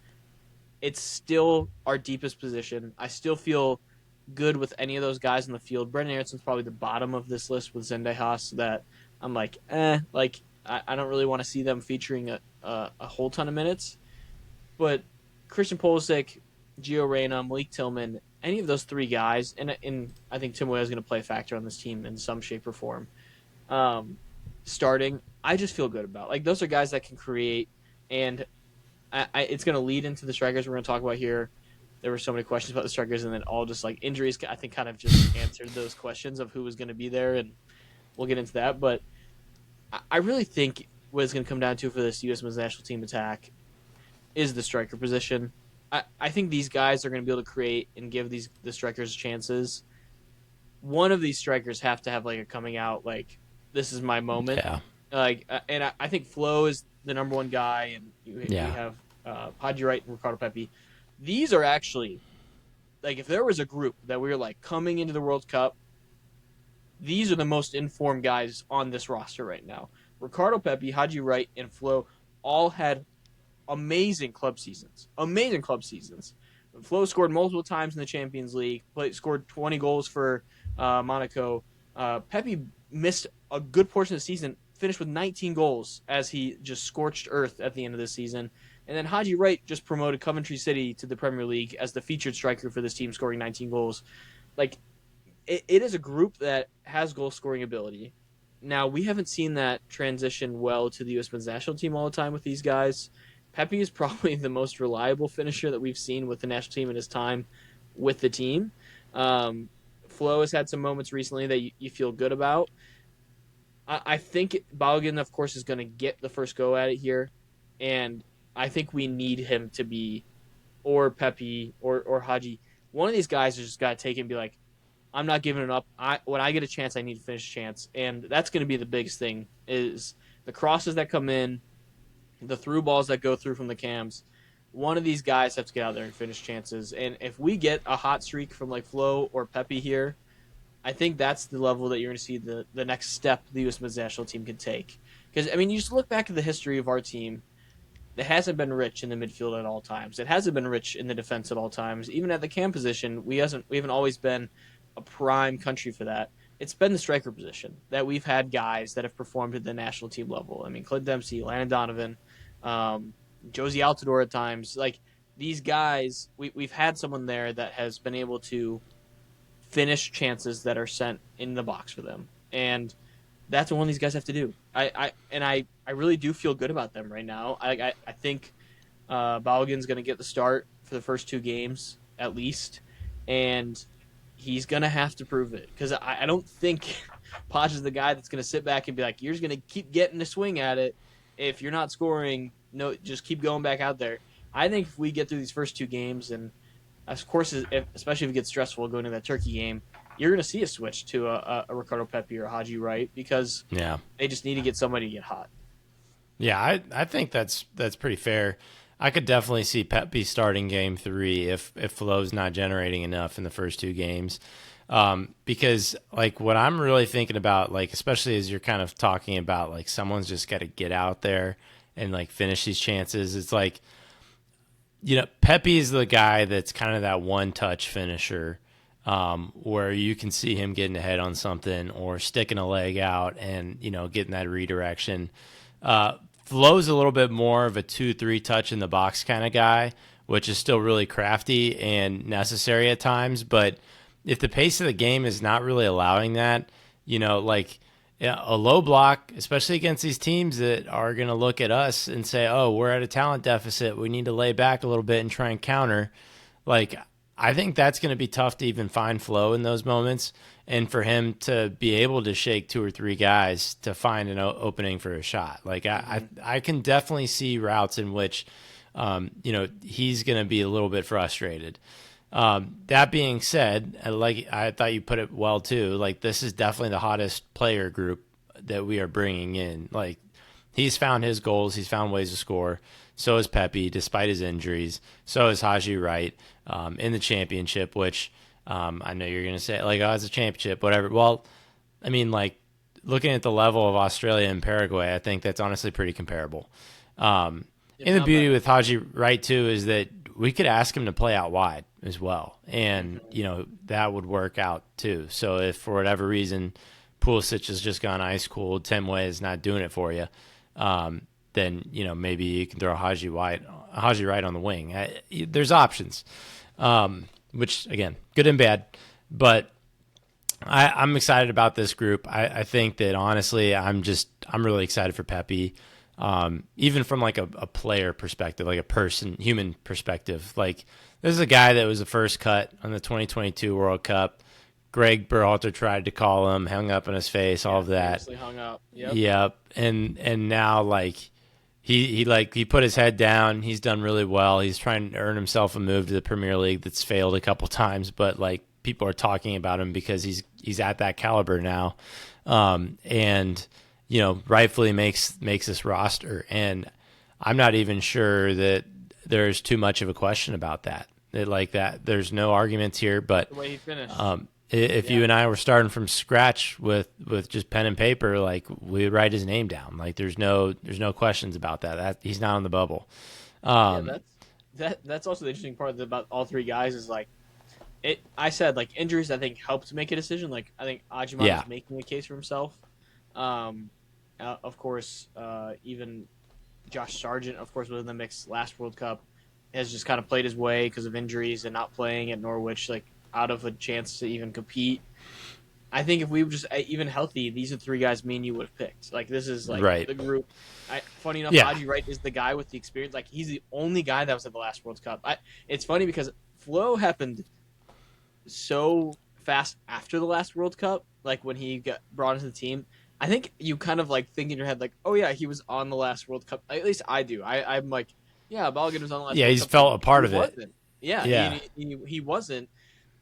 Speaker 1: it's still our deepest position. I still feel good with any of those guys in the field. Brendan Aronson's probably the bottom of this list with Zendejas that I'm like, like, I don't really want to see them featuring a whole ton of minutes. But Christian Pulisic, Gio Reyna, Malik Tillman, any of those 3 guys, and I think Tim Weah is going to play a factor on this team in some shape or form. Starting, I just feel good about. Like, those are guys that can create, and it's going to lead into the strikers we're going to talk about here. There were so many questions about the strikers, and then all just like injuries, I think, kind of just answered those questions of who was going to be there, and we'll get into that. But I really think what it's going to come down to for this U.S. men's national team attack is the striker position. I think these guys are going to be able to create and give the strikers chances. One of these strikers have to have like a coming out, like, this is my moment.
Speaker 2: Yeah.
Speaker 1: Like, and I think Flo is the number one guy, and you have Haji Wright, and Ricardo Pepi. These are actually like if there was a group that we were like coming into the World Cup, these are the most informed guys on this roster right now. Ricardo Pepi, Haji Wright, and Flo all had amazing club seasons. Amazing club seasons. Flo scored multiple times in the Champions League. Scored 20 goals for Monaco. Pepe missed a good portion of the season. Finished with 19 goals as he just scorched earth at the end of the season. And then Haji Wright just promoted Coventry City to the Premier League as the featured striker for this team, scoring 19 goals. Like it is a group that has goal scoring ability. Now we haven't seen that transition well to the U.S. men's national team all the time with these guys. Pepe is probably the most reliable finisher that we've seen with the national team in his time with the team. Flo has had some moments recently that you feel good about. I think Balogun, of course, is going to get the first go at it here, and I think we need him to be, or Pepe or Haji. One of these guys has just got to take it and be like, I'm not giving it up. When I get a chance, I need to finish a chance, and that's going to be the biggest thing is the crosses that come in, the through balls that go through from the cams. One of these guys has to get out there and finish chances. And if we get a hot streak from like Flo or Pepe here, I think that's the level that you're going to see the next step the U.S. men's national team can take. Because, I mean, you just look back at the history of our team. It hasn't been rich in the midfield at all times. It hasn't been rich in the defense at all times. Even at the cam position, we haven't always been a prime country for that. It's been the striker position that we've had guys that have performed at the national team level. I mean, Clint Dempsey, Landon Donovan, Josie Altidore at times. Like these guys, we've had someone there that has been able to finish chances that are sent in the box for them, and that's what one of these guys have to do. I really do feel good about them right now. I think Balogun's going to get the start for the first two games at least, and he's going to have to prove it because I don't think Poch is the guy that's going to sit back and be like, you're just going to keep getting the swing at it. If you're not scoring, no, just keep going back out there. I think if we get through these first two games, and of course, especially if it gets stressful going to that Turkey game, you're going to see a switch to a Ricardo Pepi or Haji Wright because they just need to get somebody to get hot.
Speaker 2: Yeah, I think that's pretty fair. I could definitely see Pepe starting game 3 if Flo's not generating enough in the first two games. Because like what I'm really thinking about, like especially as you're kind of talking about, like someone's just got to get out there and like finish these chances. It's like, you know, Pepe is the guy that's kind of that one-touch finisher, where you can see him getting ahead on something or sticking a leg out and, you know, getting that redirection. Flo's a little bit more of a 2-3 touch in the box kind of guy, which is still really crafty and necessary at times. But if the pace of the game is not really allowing that, you know, like a low block, especially against these teams that are going to look at us and say, oh, we're at a talent deficit, we need to lay back a little bit and try and counter. Like, I think that's going to be tough to even find Flo in those moments, and for him to be able to shake 2 or 3 guys to find an opening for a shot. Like I can definitely see routes in which, you know, he's going to be a little bit frustrated. That being said, like I thought you put it well too. Like this is definitely the hottest player group that we are bringing in. Like he's found his goals, he's found ways to score. So is Pepe, despite his injuries. So is Haji Wright in the championship, which I know you're going to say, like, oh, it's a championship, whatever. Well, I mean, like, looking at the level of Australia and Paraguay, I think that's honestly pretty comparable. And the beauty with Haji Wright, too, is that we could ask him to play out wide as well. And, you know, that would work out, too. So if for whatever reason Pulisic has just gone ice cold, Temwe is not doing it for you, then, you know, maybe you can throw Haji Wright on the wing. There's options, which, again, good and bad. But I'm excited about this group. I think that, honestly, I'm really excited for Pepe, even from, like, a player perspective, like a human perspective. Like, this is a guy that was the first cut on the 2022 World Cup. Greg Berhalter tried to call him, hung up in his face, all of that.
Speaker 1: Hung up. Yep.
Speaker 2: Yep. And now, like, he put his head down. He's done really well. He's trying to earn himself a move to the Premier League that's failed a couple times, but like people are talking about him because he's at that caliber now, and you know rightfully makes this roster. And I'm not even sure that there's too much of a question about that. Like that, there's no arguments here. But
Speaker 1: The way he finished.
Speaker 2: if
Speaker 1: Yeah.
Speaker 2: you and I were starting from scratch with just pen and paper, like we would write his name down. Like there's no questions about that. That he's not on the bubble.
Speaker 1: Yeah,
Speaker 2: Um,
Speaker 1: that's also the interesting part about all three guys is like it. I said like injuries I think helped make a decision. Like I think Ajiman
Speaker 2: yeah,
Speaker 1: is making a case for himself. Um, of course, even Josh Sargent, of course, was in the mix last World Cup, has just kind of played his way because of injuries and not playing at Norwich, like out of a chance to even compete. I think if we were just even healthy, these are three guys me and you would have picked. Like this is like
Speaker 2: right.
Speaker 1: the group. Funny enough,
Speaker 2: Yeah,
Speaker 1: Haji Wright is the guy with the experience. Like he's the only guy that was at the last World Cup. It's funny because flow happened so fast after the last World Cup. Like when he got brought into the team, I think you kind of like think in your head like, oh yeah, he was on the last World Cup. At least I do. I'm like, yeah, Balogun was on the last
Speaker 2: yeah,
Speaker 1: World
Speaker 2: he's
Speaker 1: Cup too.
Speaker 2: felt a part
Speaker 1: He
Speaker 2: of it.
Speaker 1: wasn't. Yeah,
Speaker 2: Yeah,
Speaker 1: he wasn't.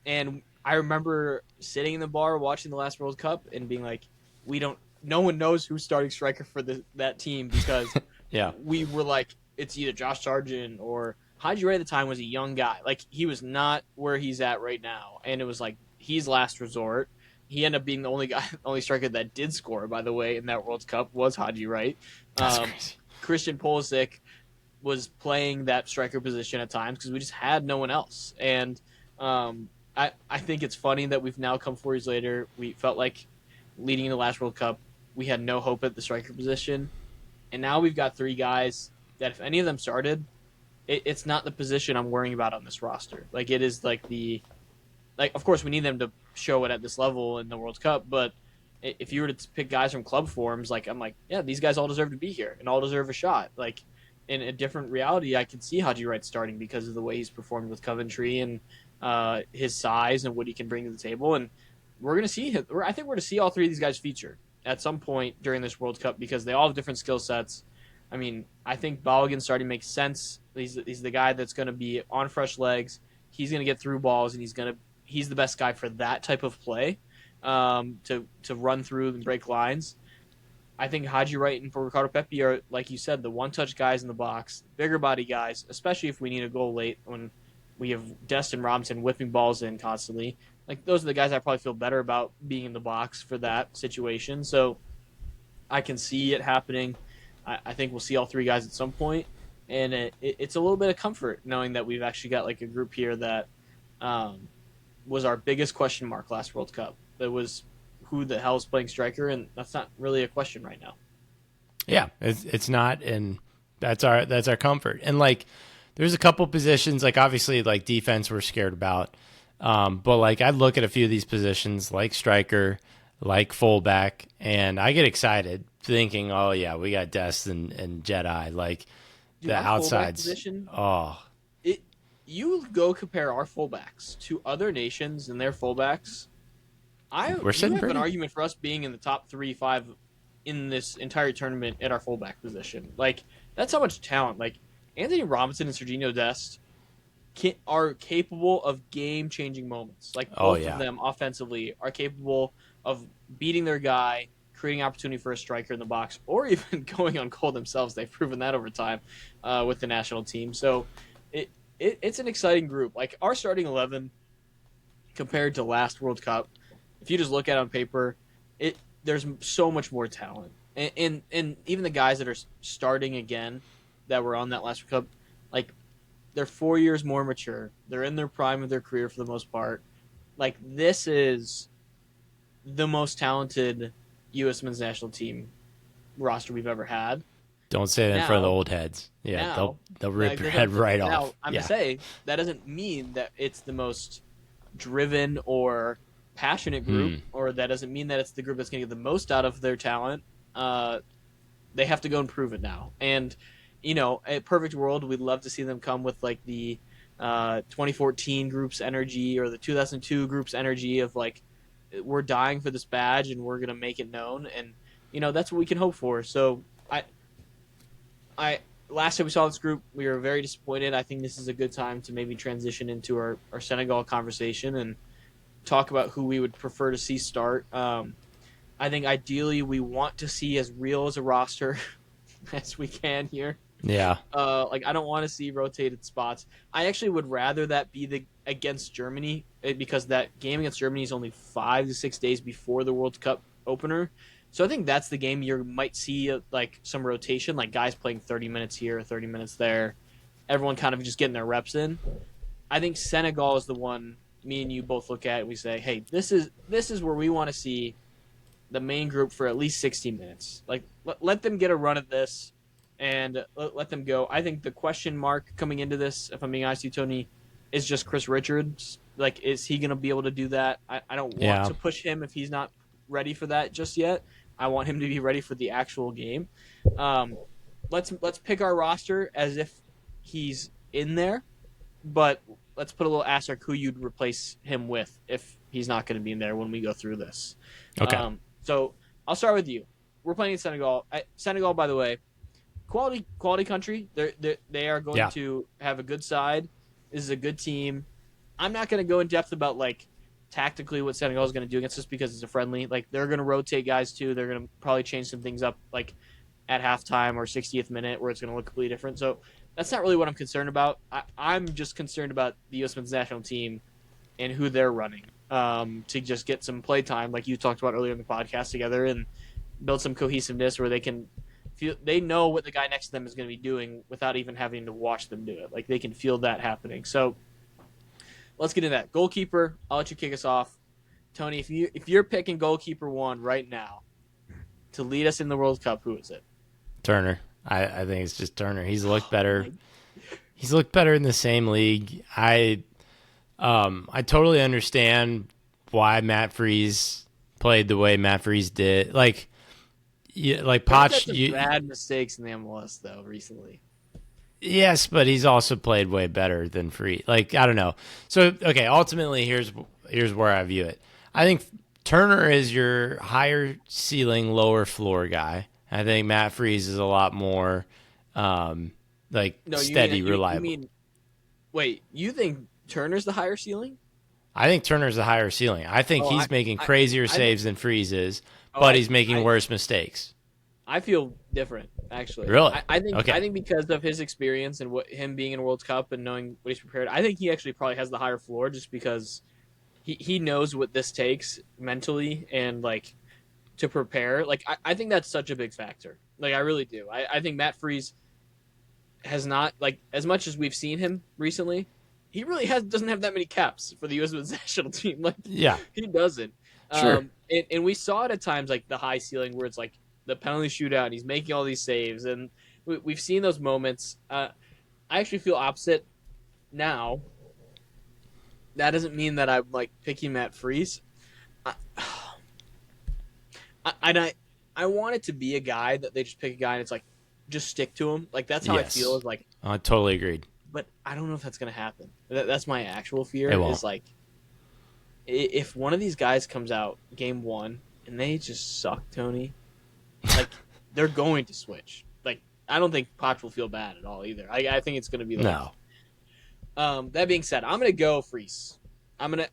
Speaker 1: And I remember sitting in the bar watching the last World Cup and being like, we don't, no one knows who's starting striker for that team because
Speaker 2: yeah,
Speaker 1: we were like, it's either Josh Sargent or Haji Ray at the time was a young guy. Like he was not where he's at right now. And it was like, he's last resort. He ended up being the only guy, only striker that did score, by the way, in that World Cup was Haji Wright.
Speaker 2: that's crazy.
Speaker 1: Christian Pulisic was playing that striker position at times because we just had no one else. And I think it's funny that we've now come 4 years later. We felt like leading in the last World Cup, we had no hope at the striker position. And now we've got three guys that if any of them started, it's not the position I'm worrying about on this roster. Like it is like of course we need them to show it at this level in the World Cup, but if you were to pick guys from club forms, like I'm like, yeah, these guys all deserve to be here and all deserve a shot. Like in a different reality, I could see Haji Wright starting because of the way he's performed with Coventry and his size and what he can bring to the table. And we're going to see him. I think we're going to see all three of these guys feature at some point during this World Cup because they all have different skill sets. I mean, I think Balogun starting makes sense. He's the guy that's going to be on fresh legs. He's going to get through balls, and he's the best guy for that type of play to run through and break lines. I think Haji Wright and Ricardo Pepi are, like you said, the one-touch guys in the box, bigger body guys, especially if we need a goal late when we have Destin Robinson whipping balls in constantly. Like those are the guys I probably feel better about being in the box for that situation. So I can see it happening. I think we'll see all three guys at some point, and it's a little bit of comfort knowing that we've actually got like a group here that was our biggest question mark last World Cup. That was who the hell is playing striker, and that's not really a question right now.
Speaker 2: Yeah, it's not, and that's our comfort. And like, there's a couple positions, like obviously like defense we're scared about, but like I look at a few of these positions, like striker, like fullback, and I get excited thinking, oh yeah, we got Dest and Jedi, like
Speaker 1: Dude,
Speaker 2: the
Speaker 1: our fullback
Speaker 2: outsides.
Speaker 1: position,
Speaker 2: Oh
Speaker 1: it you go compare our fullbacks to other nations and their fullbacks.
Speaker 2: we're
Speaker 1: You
Speaker 2: sitting
Speaker 1: have an
Speaker 2: pretty.
Speaker 1: argument for us being in the top 3, 5 in this entire tournament at our fullback position. Like that's how much talent. Like Anthony Robinson and Serginho Dest are capable of game-changing moments. Like
Speaker 2: Oh
Speaker 1: both of
Speaker 2: yeah,
Speaker 1: them offensively are capable of beating their guy, creating opportunity for a striker in the box, or even going on goal themselves. They've proven that over time with the national team. So it's an exciting group. Like our starting 11 compared to last World Cup, if you just look at it on paper, there's so much more talent, and even the guys that are starting again that were on that last World Cup, like they're 4 years more mature. They're in their prime of their career for the most part. Like this is the most talented U.S. men's national team roster we've ever had.
Speaker 2: don't say that in front of the
Speaker 1: Now,
Speaker 2: old heads. Yeah, they'll
Speaker 1: now,
Speaker 2: they'll rip
Speaker 1: like,
Speaker 2: your head right
Speaker 1: now
Speaker 2: off.
Speaker 1: I'm gonna
Speaker 2: Yeah,
Speaker 1: say that doesn't mean that it's the most driven or passionate group,
Speaker 2: hmm.
Speaker 1: or that doesn't mean that it's the group that's going to get the most out of their talent. They have to go and prove it now. And a perfect world, we'd love to see them come with like the 2014 group's energy or the 2002 group's energy of like we're dying for this badge and we're going to make it known. And that's what we can hope for. So I last time we saw this group, we were very disappointed. I think this is a good time to maybe transition into our Senegal conversation and talk about who we would prefer to see start. I think ideally we want to see as real as a roster as we can here.
Speaker 2: Yeah.
Speaker 1: Like I don't want to see rotated spots. I actually would rather that be the against Germany because that game against Germany is only 5 to 6 days before the World Cup opener. So I think that's the game you might see like some rotation, like guys playing 30 minutes here, 30 minutes there. Everyone kind of just getting their reps in. I think Senegal is the one me and you both look at and we say, hey, this is where we want to see the main group for at least 60 minutes. Like let them get a run at this and let them go. I think the question mark coming into this, if I'm being honest with you, Tony, is just Chris Richards. Like, is he going to be able to do that? I don't want
Speaker 2: Yeah.
Speaker 1: to push him if he's not ready for that just yet. I want him to be ready for the actual game. Um, let's pick our roster as if he's in there, but let's put a little asterisk who you'd replace him with if he's not going to be in there when we go through this.
Speaker 2: Okay.
Speaker 1: So I'll start with you. We're playing in Senegal. Senegal, by the way, quality country. They are going
Speaker 2: Yeah.
Speaker 1: to have a good side. This is a good team. I'm not going to go in depth about like tactically what Senegal is going to do against us because it's a friendly. Like they're going to rotate guys too. They're going to probably change some things up like at halftime or 60th minute where it's going to look completely different. So that's not really what I'm concerned about. I'm just concerned about the U.S. men's national team and who they're running to just get some play time, like you talked about earlier in the podcast together, and build some cohesiveness where they can feel they know what the guy next to them is going to be doing without even having to watch them do it. Like they can feel that happening. So let's get into that. Goalkeeper, I'll let you kick us off. Tony, if you're picking goalkeeper one right now to lead us in the World Cup, who is it?
Speaker 2: Turner. I think it's just Turner. He's looked better.
Speaker 1: My,
Speaker 2: He's looked better in the same league. I totally understand why Matt Freeze played the way Matt Freeze did. Like, like
Speaker 1: Turner's had
Speaker 2: Poch.
Speaker 1: some bad mistakes in the MLS though recently.
Speaker 2: Yes, but he's also played way better than Free. Like, I don't know. So okay, ultimately here's where I view it. I think Turner is your higher ceiling, lower floor guy. I think Matt Freeze is a lot more like
Speaker 1: No,
Speaker 2: steady,
Speaker 1: you
Speaker 2: reliable.
Speaker 1: mean wait? You think Turner's the higher ceiling?
Speaker 2: I think Turner's the higher ceiling. I think
Speaker 1: Oh,
Speaker 2: he's making
Speaker 1: I,
Speaker 2: crazier
Speaker 1: I think.
Speaker 2: saves than Freeze is,
Speaker 1: Oh,
Speaker 2: but he's making
Speaker 1: I,
Speaker 2: worse mistakes.
Speaker 1: I feel different actually.
Speaker 2: Really?
Speaker 1: I
Speaker 2: Okay.
Speaker 1: think because of his experience and what him being in a World Cup and knowing what he's prepared, I think he actually probably has the higher floor just because he knows what this takes mentally and like to prepare. Like I think that's such a big factor. Like I really do. I think Matt Freeze has not like as much as we've seen him recently. He really doesn't have that many caps for the U.S. men's national team. Like
Speaker 2: Yeah.
Speaker 1: he doesn't.
Speaker 2: Sure.
Speaker 1: And we saw it at times like the high ceiling where it's like the penalty shootout and he's making all these saves and we've seen those moments. I actually feel opposite now. That doesn't mean that I'm like picking Matt Freeze. I, I want it to be a guy that they just pick a guy and it's like just stick to him. Like that's how I feel.
Speaker 2: Yes.
Speaker 1: Is like,
Speaker 2: I totally agreed.
Speaker 1: but I don't know if that's gonna happen. That's my actual fear.
Speaker 2: It
Speaker 1: Is
Speaker 2: won't.
Speaker 1: like if one of these guys comes out game one and they just suck, Tony, like they're going to switch. Like I don't think Poch will feel bad at all either. I think it's gonna be like.
Speaker 2: No.
Speaker 1: That being said, I'm gonna go Freeze. I'm gonna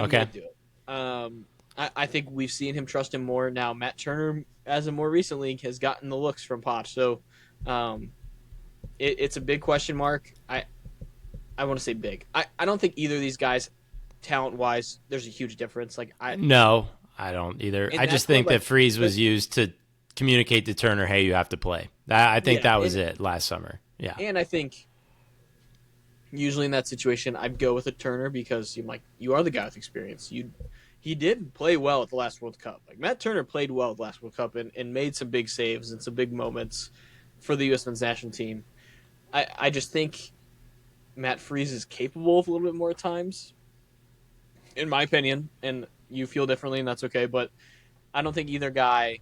Speaker 2: Okay.
Speaker 1: do it. I think we've seen him trust him more now. Matt Turner, as of more recently, has gotten the looks from Poch, so it's a big question mark. I want to say big. I don't think either of these guys, talent wise, there's a huge difference. Like
Speaker 2: No, I don't either.
Speaker 1: and
Speaker 2: I just
Speaker 1: that's what
Speaker 2: think that
Speaker 1: like,
Speaker 2: Freeze
Speaker 1: but
Speaker 2: was used to communicate to Turner, "Hey, you have to play." I think
Speaker 1: yeah,
Speaker 2: that was it last summer. Yeah.
Speaker 1: and I think usually in that situation, I'd go with a Turner because you're like you are the guy with experience. He did play well at the last World Cup. Like Matt Turner played well at the last World Cup and made some big saves and some big moments for the U.S. men's national team. I just think Matt Freeze is capable of a little bit more at times, in my opinion. And you feel differently, and that's okay. But I don't think either guy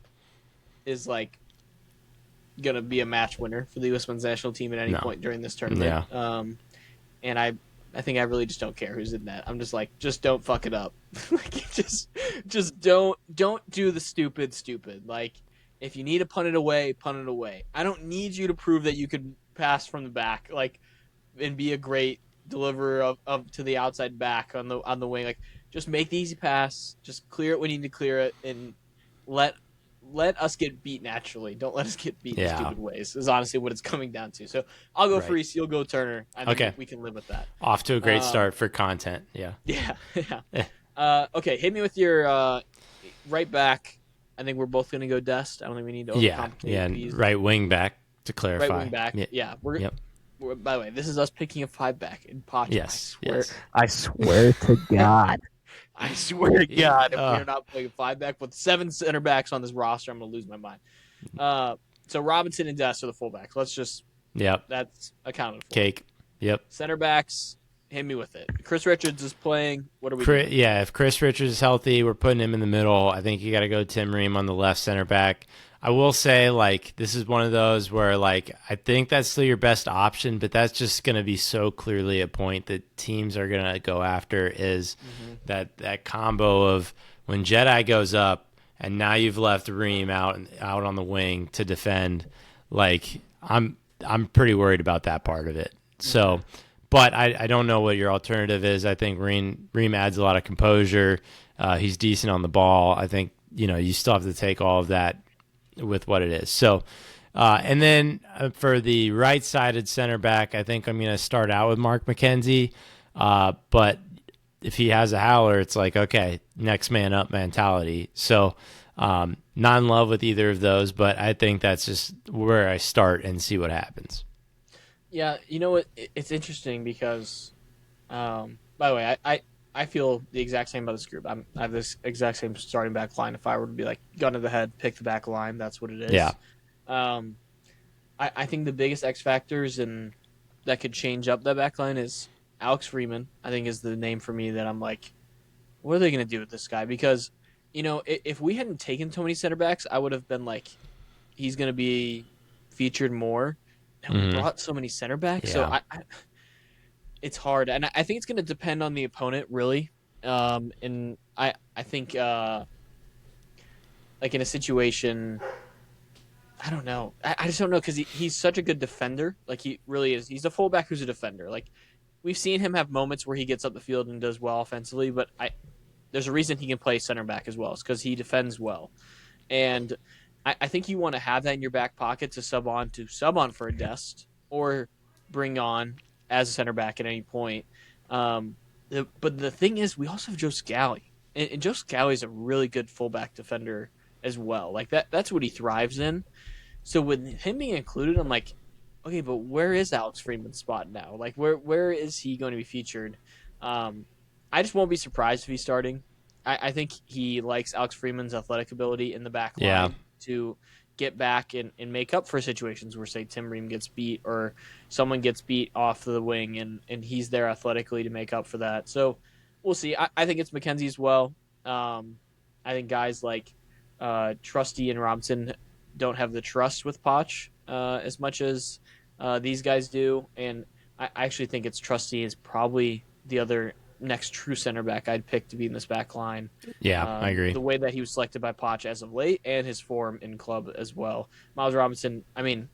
Speaker 1: is like gonna be a match winner for the U.S. men's national team at any
Speaker 2: No.
Speaker 1: point during this tournament.
Speaker 2: Yeah.
Speaker 1: And I think I really just don't care who's in that. I'm just like, just don't fuck it up. Like, just don't do the stupid. Like, if you need to punt it away, punt it away. I don't need you to prove that you could pass from the back, like, and be a great deliverer of to the outside back on the wing. Like, just make the easy pass, just clear it when you need to clear it, and let let us get beat naturally. Don't let us get beat in
Speaker 2: Yeah.
Speaker 1: stupid ways. Is honestly what it's coming down to. So I'll go
Speaker 2: Right.
Speaker 1: Freese. You'll go Turner. I think
Speaker 2: Okay.
Speaker 1: we can live with that.
Speaker 2: Off to a great
Speaker 1: Um,
Speaker 2: start for content. Yeah.
Speaker 1: yeah, yeah.
Speaker 2: Eh,
Speaker 1: Okay, hit me with your right back. I think we're both gonna go Dest. I don't think we need to
Speaker 2: Yeah.
Speaker 1: overcomplicate
Speaker 2: Yeah.
Speaker 1: these.
Speaker 2: Right wing back to
Speaker 1: Right
Speaker 2: clarify.
Speaker 1: wing back.
Speaker 2: Yeah.
Speaker 1: Yeah,
Speaker 2: Yep.
Speaker 1: by the way, this is us picking a five back in Pacha.
Speaker 2: Yes. Yes.
Speaker 1: I swear to God. I swear to God, if we
Speaker 2: Uh,
Speaker 1: are not playing a five back with 7 center backs on this roster, I'm gonna lose my mind. Uh, so Robinson and Dest are the fullbacks. Let's just
Speaker 2: yep.
Speaker 1: that's accounted for.
Speaker 2: Cake. Yep.
Speaker 1: Center backs, hit me with it. Chris Richards is playing. What are we doing?
Speaker 2: Yeah, if Chris Richards is healthy, we're putting him in the middle. I think you got to go Tim Ream on the left center back. I will say, like, this is one of those where, like, I think that's still your best option, but that's just going to be so clearly a point that teams are going to go after is that combo of when Jedi goes up and now you've left Ream out on the wing to defend. Like, I'm pretty worried about that part of it. So. But I don't know what your alternative is. I think Ream adds a lot of composure. He's decent on the ball. I think you still have to take all of that with what it is. So, and then for the right-sided center back, I think I'm going to start out with Mark McKenzie. But if he has a howler, it's like, okay, next man up mentality. So, not in love with either of those, but I think that's just where I start and see what happens.
Speaker 1: Yeah, you know what? It's interesting because, by the way, I feel the exact same about this group. I have this exact same starting back line. If I were to be like gun to the head, pick the back line, that's what it
Speaker 2: Yeah.
Speaker 1: is. Um, I think the biggest X factors and that could change up that back line is Alex Freeman. I think is the name for me that I'm like, what are they going to do with this guy? Because if we hadn't taken so many center backs, I would have been like, he's going to be featured more. And we brought so many center backs, so
Speaker 2: Yeah.
Speaker 1: it's hard, and I think it's going to depend on the opponent, really. And I think like in a situation, I don't know. I just don't know because he's such a good defender. Like he really is. He's a fullback who's a defender. Like we've seen him have moments where he gets up the field and does well offensively, but there's a reason he can play center back as well. It's because he defends well, and I think you want to have that in your back pocket to sub on for a Dest or bring on as a center back at any point. But the thing is, we also have Joe Scally, and Joe Scally is a really good fullback defender as well. Like that's what he thrives in. So with him being included, I'm like, okay, but where is Alex Freeman's spot now? Like where is he going to be featured? I just won't be surprised if he's starting. I think he likes Alex Freeman's athletic ability in the back line
Speaker 2: Yeah.
Speaker 1: to get back and make up for situations where, say, Tim Ream gets beat or someone gets beat off the wing and he's there athletically to make up for that. So we'll see. I think it's McKenzie as well. I think guys like Trusty and Robinson don't have the trust with Poch as much as these guys do. And I actually think it's Trusty is probably the other next true center back I'd pick to be in this back line.
Speaker 2: Yeah, I agree.
Speaker 1: The way that he was selected by Poch as of late and his form in club as well. Miles Robinson, I mean,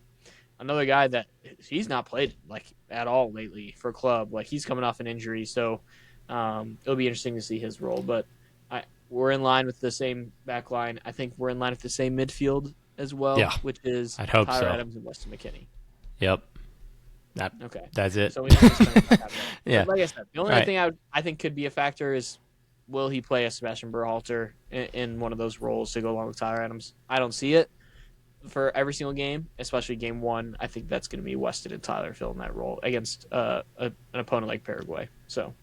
Speaker 1: another guy that he's not played like at all lately for club. Like he's coming off an injury, so it'll be interesting to see his role. But we're in line with the same back line. I think we're in line with the same midfield as well,
Speaker 2: Yeah,
Speaker 1: which is
Speaker 2: I'd hope
Speaker 1: Tyler
Speaker 2: so.
Speaker 1: Adams and Weston McKinney.
Speaker 2: Yep.
Speaker 1: Okay.
Speaker 2: That's it.
Speaker 1: So we don't just have that.
Speaker 2: Yeah.
Speaker 1: But like I said, the only
Speaker 2: Right.
Speaker 1: thing I think could be a factor is will he play a Sebastian Berhalter in one of those roles to go along with Tyler Adams? I don't see it for every single game, especially game one. I think that's going to be Weston and Tyler filling that role against an opponent like Paraguay. So,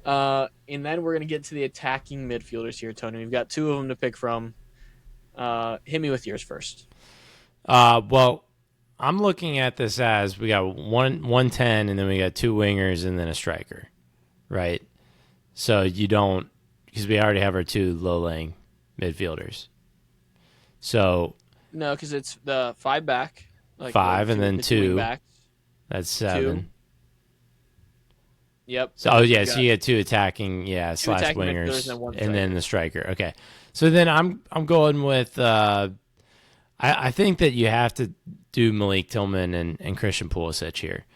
Speaker 1: and then we're going to get to the attacking midfielders here, Tony. We've got two of them to pick from. Hit me with yours first.
Speaker 2: Well, I'm looking at this as we got 110, and then we got two wingers and then a striker, right? So you don't, because we already have our two low-laying midfielders. So
Speaker 1: No, because it's the five back, like
Speaker 2: five and then
Speaker 1: the
Speaker 2: two.
Speaker 1: wing backs.
Speaker 2: That's seven.
Speaker 1: Two. Yep.
Speaker 2: So so you get two attacking, slash
Speaker 1: attacking midfielders
Speaker 2: wingers,
Speaker 1: and one
Speaker 2: and then
Speaker 1: striker.
Speaker 2: the striker. Okay, so then I'm going with. I think that you have to do Malik Tillman and Christian Pulisic here.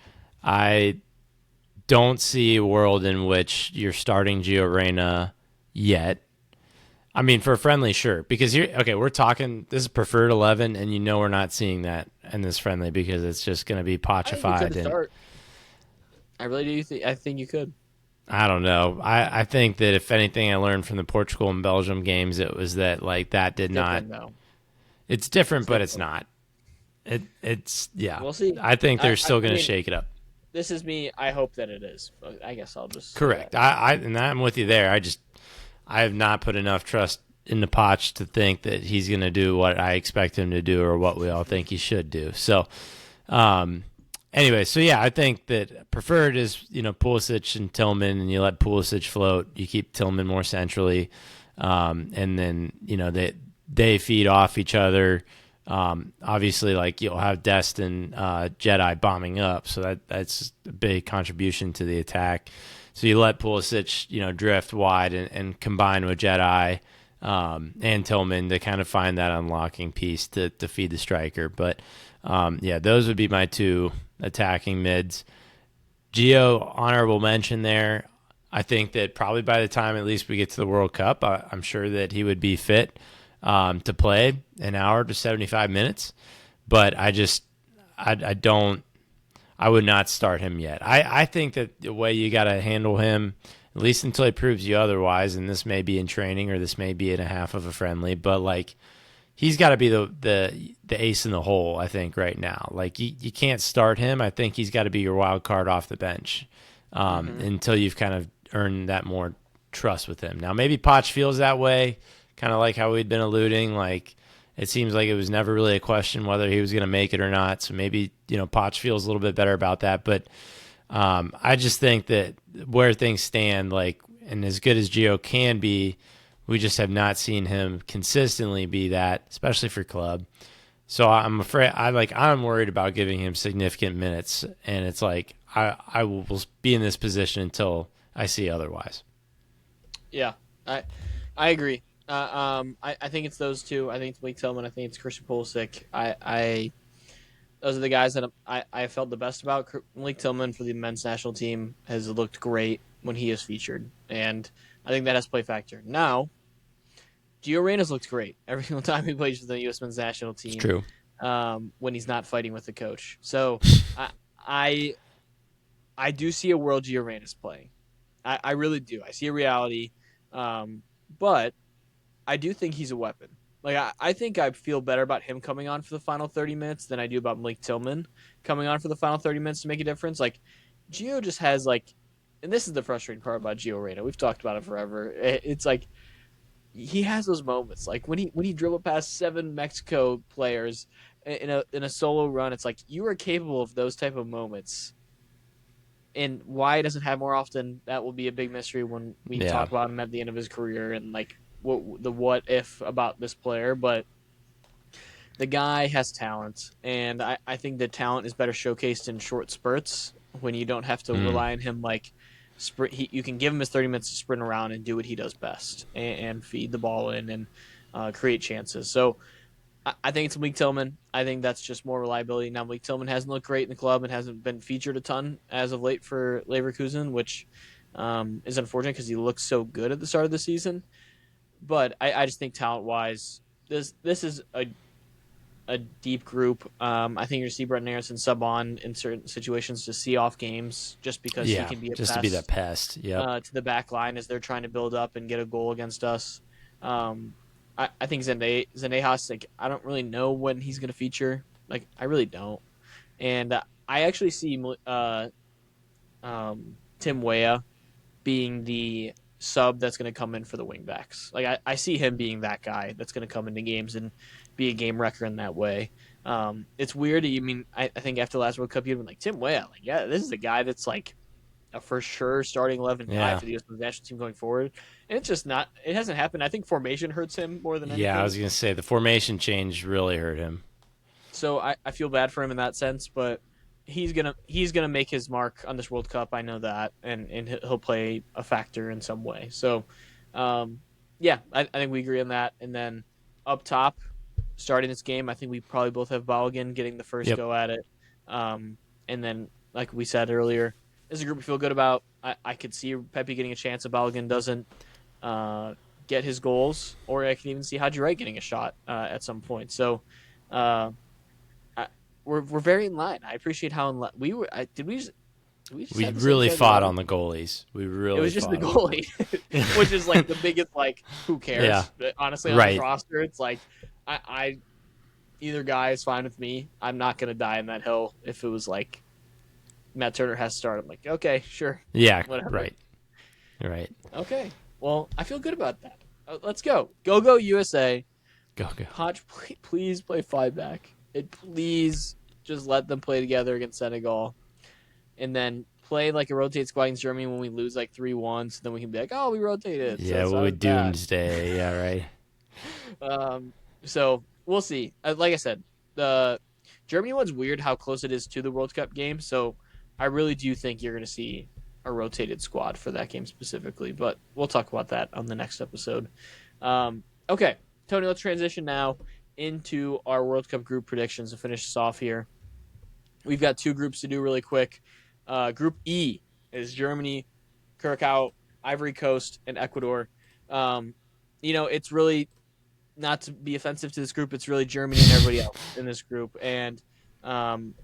Speaker 2: I don't see a world in which you're starting Gio Reyna yet. I mean, for a friendly, sure. Because you're okay. We're talking. This is preferred 11, and we're not seeing that in this friendly because it's just going to be
Speaker 1: I think you could
Speaker 2: potchified. And
Speaker 1: start. I really do. I think you could.
Speaker 2: I don't know. I think that if anything I learned from the Portugal and Belgium games, it was that like that did
Speaker 1: It's
Speaker 2: not.
Speaker 1: different though.
Speaker 2: It's different,
Speaker 1: It's
Speaker 2: but it's
Speaker 1: different.
Speaker 2: not. It's yeah.
Speaker 1: We'll see.
Speaker 2: I think they're still
Speaker 1: I
Speaker 2: going to
Speaker 1: mean,
Speaker 2: shake it up.
Speaker 1: this is me. I hope that it is. I guess I'll just say that.
Speaker 2: Correct. And I'm with you there. I have not put enough trust into Poch to think that he's going to do what I expect him to do or what we all think he should do. So, um, anyway, so yeah, I think that preferred is Pulisic and Tillman, and you let Pulisic float. You keep Tillman more centrally, and then they feed off each other. Obviously, like you'll have Dest and Jedi bombing up, so that's a big contribution to the attack. So you let Pulisic, drift wide and combine with Jedi and Tillman to kind of find that unlocking piece to feed the striker. But yeah, those would be my two attacking mids. Gio, honorable mention there. I think that probably by the time at least we get to the World Cup, I'm sure that he would be fit to play an hour to 75 minutes. But I don't, I would not start him yet. I think that the way you got to handle him, at least until he proves you otherwise, and this may be in training or this may be in a half of a friendly, but like he's got to be the ace in the hole, I think, right now. Like you can't start him. I think he's got to be your wild card off the bench until you've kind of earned that more trust with him. Now, maybe Poch feels that way, kind of like how we'd been alluding. Like it seems like it was never really a question whether he was going to make it or not. So maybe, Poch feels a little bit better about that. But I just think that where things stand, like, and as good as Gio can be, we just have not seen him consistently be that, especially for club. So I'm afraid I'm worried about giving him significant minutes, and it's like I will be in this position until I see otherwise.
Speaker 1: Yeah, I agree. I think it's those two. I think it's Blake Tillman. I think it's Christian Pulisic. Those are the guys that I felt the best about. Blake Tillman for the men's national team has looked great when he is featured, and I think that has play factor. Now, Gio Reyna's looked great every single time he plays for the U.S. men's national
Speaker 2: It's
Speaker 1: team
Speaker 2: true.
Speaker 1: when he's not fighting with the coach. So I I, I do see a world Gio Reyna's playing. I really do. I see a reality, but I do think he's a weapon. Like I think I feel better about him coming on for the final 30 minutes than I do about Blake Tillman coming on for the final 30 minutes to make a difference. Like Gio just has like, and this is the frustrating part about Gio Reyna. We've talked about it forever. It's like he has those moments, like when he dribbled past 7 Mexico players in a solo run. It's like you are capable of those type of moments, and why he doesn't have more often, that will be a big mystery when we
Speaker 2: Yeah.
Speaker 1: talk about him at the end of his career and like what if about this player. But the guy has talent, and I think the talent is better showcased in short spurts when you don't have to
Speaker 2: Mm.
Speaker 1: rely on him like sprint. You can give him his 30 minutes to sprint around and do what he does best and feed the ball in and create chances. So I think it's Malik Tillman. I think that's just more reliability. Now, Malik Tillman hasn't looked great in the club and hasn't been featured a ton as of late for Leverkusen, which is unfortunate because he looked so good at the start of the season. But I just think talent wise, this is a deep group. I think you're going to see Brett Aaronson sub on in certain situations to see off games just because he
Speaker 2: Yeah.
Speaker 1: can be a
Speaker 2: Just to be that
Speaker 1: pest
Speaker 2: pest. Yep.
Speaker 1: to the back line as they're trying to build up and get a goal against us. I think Zendejas, like, I don't really know when he's going to feature. Like, I really don't. And I actually see Tim Weah being the sub that's going to come in for the wingbacks. Like, I see him being that guy that's going to come into games and be a game wrecker in that way. It's weird. I think after the last World Cup, you'd been like, Tim Weah, like, yeah, this is a guy that's like a for sure starting 11 guy
Speaker 2: Yeah.
Speaker 1: for the U.S. national team going forward. And it's just not, it hasn't happened. I think formation hurts him more than
Speaker 2: Yeah. I
Speaker 1: anything.
Speaker 2: was going to say the formation change really hurt him.
Speaker 1: So I feel bad for him in that sense, but he's gonna make his mark on this World Cup. I know that, and he'll play a factor in some way. So, yeah, I think we agree on that. And then up top, starting this game, I think we probably both have Balogun getting the first
Speaker 2: Yep.
Speaker 1: go at it. And then, like we said earlier, this is a group we feel good about. I could see Pepe getting a chance if Balogun doesn't. get his goals, or I can even see Haji Wright getting a shot at some point. So uh, I, we're very in line. I appreciate how in line we were. Did we just
Speaker 2: We
Speaker 1: have the same
Speaker 2: really
Speaker 1: starting
Speaker 2: fought
Speaker 1: 11?
Speaker 2: on the goalies. We
Speaker 1: It
Speaker 2: really
Speaker 1: was just the
Speaker 2: fought on the
Speaker 1: goalie, which is like the biggest like who
Speaker 2: Yeah,
Speaker 1: cares? But honestly, on this
Speaker 2: right.
Speaker 1: roster, it's like I either guy is fine with me. I'm not gonna die in that hill if it was like Matt Turner has to start. I'm like, okay, sure,
Speaker 2: Yeah,
Speaker 1: whatever.
Speaker 2: right. Right.
Speaker 1: Okay, well, I feel good about that. Let's go, go USA.
Speaker 2: Go, go.
Speaker 1: Hodge, please play five back, and please just let them play together against Senegal, and then play like a rotate squad against Germany when we lose like 3-1, so then we can be like, oh, we rotated, so
Speaker 2: Yeah,
Speaker 1: it's
Speaker 2: we
Speaker 1: not as
Speaker 2: would
Speaker 1: bad.
Speaker 2: doomsday. Yeah, right.
Speaker 1: So we'll see. Like I said, the Germany one's weird how close it is to the World Cup game. So I really do think you're going to see a rotated squad for that game specifically. But we'll talk about that on the next episode. Okay, Tony, let's transition now into our World Cup group predictions to finish this off here. We've got two groups to do really quick. Group E is Germany, Curacao, Ivory Coast, and Ecuador. Um, it's really not to be offensive to this group, it's really Germany and everybody else in this group. And um,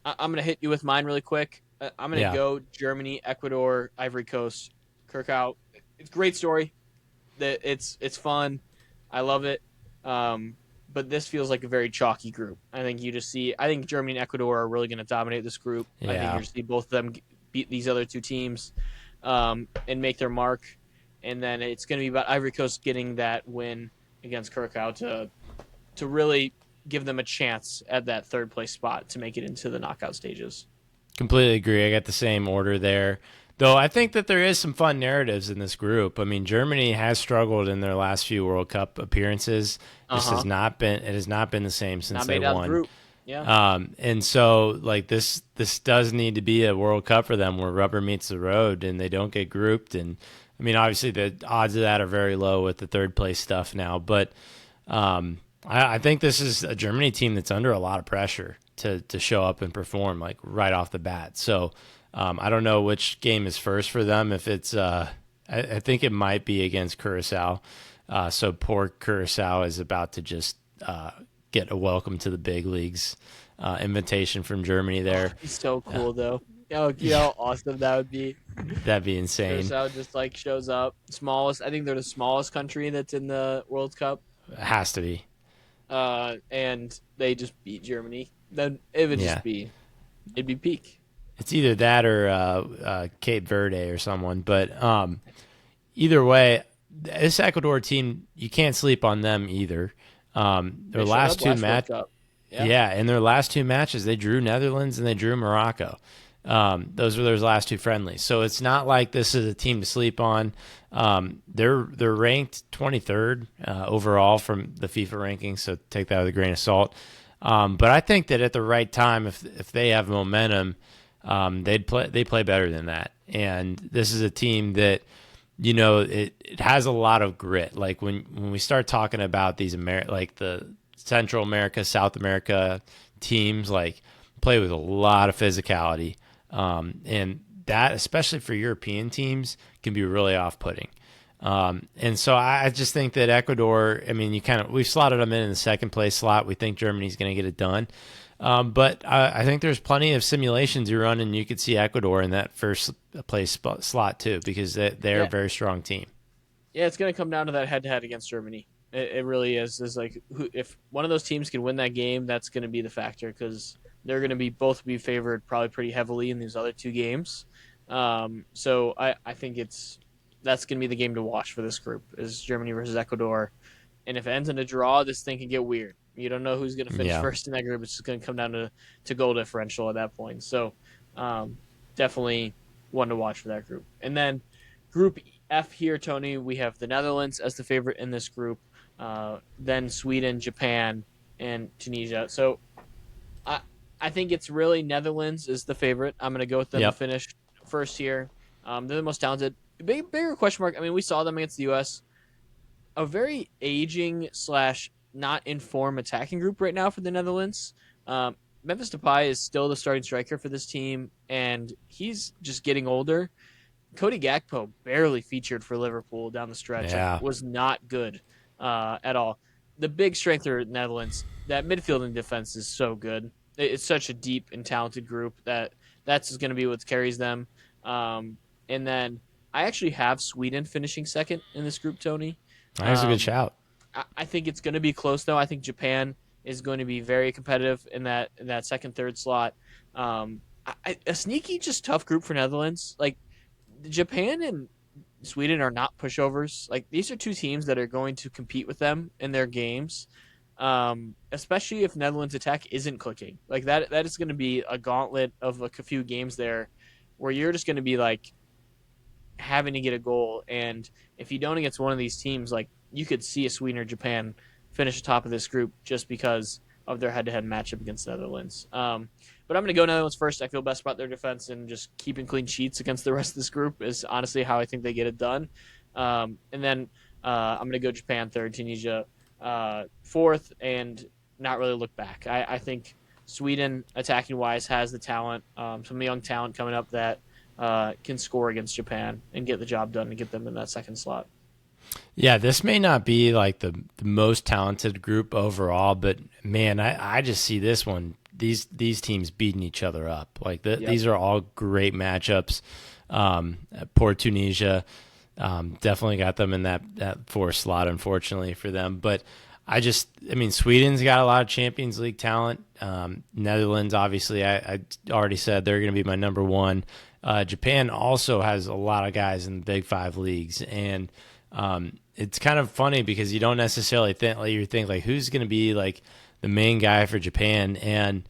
Speaker 1: I'm going to hit you with mine really quick. I'm going to
Speaker 2: Yeah.
Speaker 1: go Germany, Ecuador, Ivory Coast, Curacao. It's a great story. That it's fun. I love it. Um, but this feels like a very chalky group. I think you just see. I think Germany and Ecuador are really going to dominate this group. I think
Speaker 2: Yeah.
Speaker 1: you're going to see both of them beat these other two teams and make their mark. And then it's going to be about Ivory Coast getting that win against Curacao to really give them a chance at that third place spot to make it into the knockout stages.
Speaker 2: Completely agree. I got the same order there. Though I think that there is some fun narratives in this group. I mean, Germany has struggled in their last few World Cup appearances.
Speaker 1: Uh huh.
Speaker 2: It has not been the same since
Speaker 1: Not
Speaker 2: they
Speaker 1: made out of the
Speaker 2: won.
Speaker 1: group. Yeah.
Speaker 2: And so like this does need to be a World Cup for them where rubber meets the road and they don't get grouped. And I mean, obviously the odds of that are very low with the third place stuff now, but I think this is a Germany team that's under a lot of pressure to show up and perform like right off the bat. So I don't know which game is first for them. If it's, I think it might be against Curacao. So poor Curacao is about to just get a welcome to the big leagues invitation from Germany
Speaker 1: Oh,
Speaker 2: there.
Speaker 1: it'd be so
Speaker 2: Uh,
Speaker 1: cool though. You know
Speaker 2: yeah,
Speaker 1: how awesome that would be.
Speaker 2: that'd be insane.
Speaker 1: Curacao just like shows up. Smallest, I think they're the smallest country that's in the World Cup.
Speaker 2: It has to be.
Speaker 1: And they just beat Germany. Then it would
Speaker 2: Yeah.
Speaker 1: just be, it'd be peak.
Speaker 2: It's either that or Cape Verde or someone. But either way, this Ecuador team, you can't sleep on them either. Their
Speaker 1: They showed
Speaker 2: last
Speaker 1: up
Speaker 2: two
Speaker 1: last World Cup. Yeah.
Speaker 2: yeah, in their last two matches, they drew Netherlands and they drew Morocco. Those were their last two friendlies. So it's not like this is a team to sleep on. They're ranked 23rd overall from the FIFA rankings, so take that with a grain of salt. But I think that at the right time, if they have momentum, they play better than that. And this is a team that it has a lot of grit. Like when we start talking about these like the Central America, South America teams, like play with a lot of physicality, and that especially for European teams can be really off-putting. And so I just think that Ecuador, I mean, we've slotted them in the second place slot. We think Germany's going to get it done. But I think there's plenty of simulations you run, and you could see Ecuador in that first place slot too, because they're a
Speaker 1: Yeah.
Speaker 2: very strong team.
Speaker 1: Yeah, it's going to come down to that head to head against Germany. It really is. Is like if one of those teams can win that game, that's going to be the factor because they're going to be both be favored probably pretty heavily in these other two games. So I think that's going to be the game to watch for this group is Germany versus Ecuador. And if it ends in a draw, this thing can get weird. You don't know who's going to finish
Speaker 2: Yeah.
Speaker 1: first in that group. It's just going to come down to goal differential at that point. So definitely one to watch for that group. And then Group F here, Tony, we have the Netherlands as the favorite in this group, then Sweden, Japan, and Tunisia. So I I think it's really Netherlands is the favorite. I'm going to go with them to
Speaker 2: Yep.
Speaker 1: finish first here. They're the most talented. Bigger question mark. I mean, we saw them against the U.S. A very aging slash not informed attacking group right now for the Netherlands. Memphis Depay is still the starting striker for this team, and he's just getting older. Cody Gakpo barely featured for Liverpool down the stretch. Like,
Speaker 2: Yeah.
Speaker 1: was not good at all. The big strength for Netherlands, that midfield and defense is so good. It's such a deep and talented group that that's going to be what carries them. Um, and then I actually have Sweden finishing second in this group, Tony.
Speaker 2: That's a good
Speaker 1: Um,
Speaker 2: shout.
Speaker 1: I think it's going to be close though. I think Japan is going to be very competitive in that second third slot. A sneaky just tough group for Netherlands. Like Japan and Sweden are not pushovers. Like these are two teams that are going to compete with them in their games. Especially if Netherlands attack isn't clicking. Like that is going to be a gauntlet of like a few games there where you're just going to be like having to get a goal. And if you don't against one of these teams, like you could see a Sweden or Japan finish atop of this group just because of their head-to-head matchup against the Netherlands. But I'm going to go Netherlands first. I feel best about their defense and just keeping clean sheets against the rest of this group is honestly how I think they get it done. And then I'm going to go Japan third, Tunisia fourth, and not really look back. I think Sweden, attacking wise, has the talent, some young talent coming up that can score against Japan and get the job done and get them in that second slot.
Speaker 2: Yeah, this may not be like the most talented group overall, but man, I just see this one. These teams beating each other up. Like
Speaker 1: Yep.
Speaker 2: these are all great matchups. Poor Tunisia, definitely got them in that fourth slot, unfortunately for them. But I mean, Sweden's got a lot of Champions League talent. Netherlands, obviously, I already said they're going to be my number one. Japan also has a lot of guys in the Big Five leagues, and it's kind of funny because you don't necessarily think like who's going to be like the main guy for Japan, and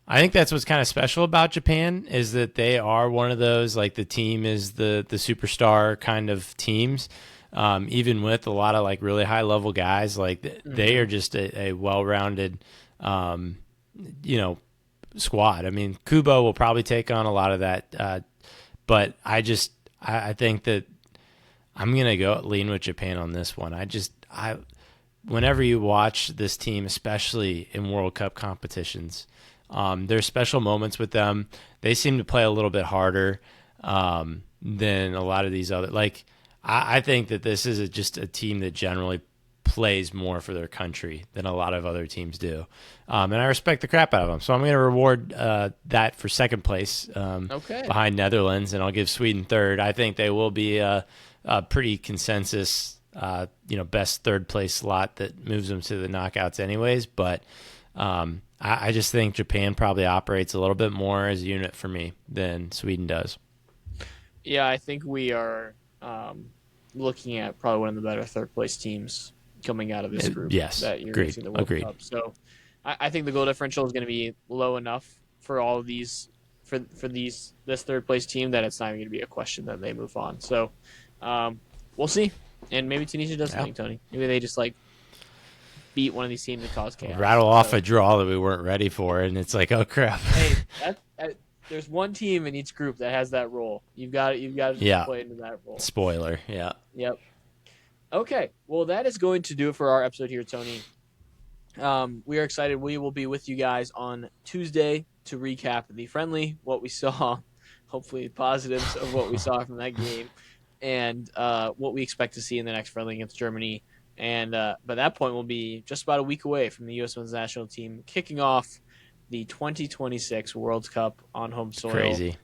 Speaker 2: I think that's what's kind of special about Japan is that they are one of those like the team is the superstar kind of teams. Even with a lot of like really high level guys, like they
Speaker 1: Mm-hmm.
Speaker 2: are just a well rounded, um, you know, squad. I mean, Kubo will probably take on a lot of that, but I think that I'm gonna go lean with Japan on this one. I whenever you watch this team, especially in World Cup competitions, there's special moments with them. They seem to play a little bit harder than a lot of these other. Like I think that this is just a team that generally plays more for their country than a lot of other teams do, and I respect the crap out of them. So I'm going to reward that for second place
Speaker 1: Okay.
Speaker 2: behind Netherlands, and I'll give Sweden third. I think they will be a pretty consensus, best third place slot that moves them to the knockouts, anyways. But I just think Japan probably operates a little bit more as a unit for me than Sweden does.
Speaker 1: Yeah, I think we are looking at probably one of the better third place teams coming out of this group
Speaker 2: Yes,
Speaker 1: that you're going to
Speaker 2: agreed,
Speaker 1: see in the World
Speaker 2: agreed.
Speaker 1: Cup. So I think the goal differential is going to be low enough for all of these for this third place team that it's not even going to be a question that they move on. So we'll see, and maybe Tunisia does
Speaker 2: Yeah.
Speaker 1: something, Tony. Maybe they just like beat one of these teams and cause chaos.
Speaker 2: Rattle off
Speaker 1: So
Speaker 2: a draw that we weren't ready for, and it's like, oh crap.
Speaker 1: hey, there's one team in each group that has that role. You've got to just
Speaker 2: Yeah.
Speaker 1: play into that role.
Speaker 2: Spoiler. Yeah.
Speaker 1: Yep. Okay. Well, that is going to do it for our episode here, Tony. We are excited. We will be with you guys on Tuesday to recap the friendly, what we saw, hopefully positives of what we saw from that game, and what we expect to see in the next friendly against Germany. And by that point, we'll be just about a week away from the U.S. Men's National Team kicking off the 2026 World Cup on home
Speaker 2: It's
Speaker 1: soil.
Speaker 2: crazy.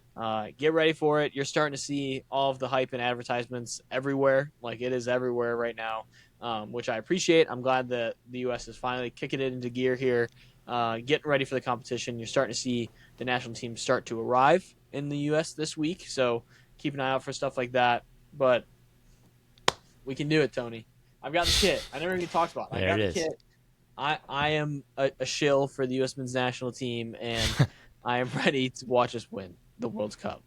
Speaker 1: Get ready for it. You're starting to see all of the hype and advertisements everywhere. Like it is everywhere right now, which I appreciate. I'm glad that the U.S. is finally kicking it into gear here, getting ready for the competition. You're starting to see the national team start to arrive in the U.S. this week. So keep an eye out for stuff like that. But we can do it, Tony. I've got the kit. I never even talked about it. I
Speaker 2: There
Speaker 1: got
Speaker 2: it
Speaker 1: the
Speaker 2: is.
Speaker 1: kit. I am a shill for the U.S. men's national team, and I am ready to watch us win the World Cup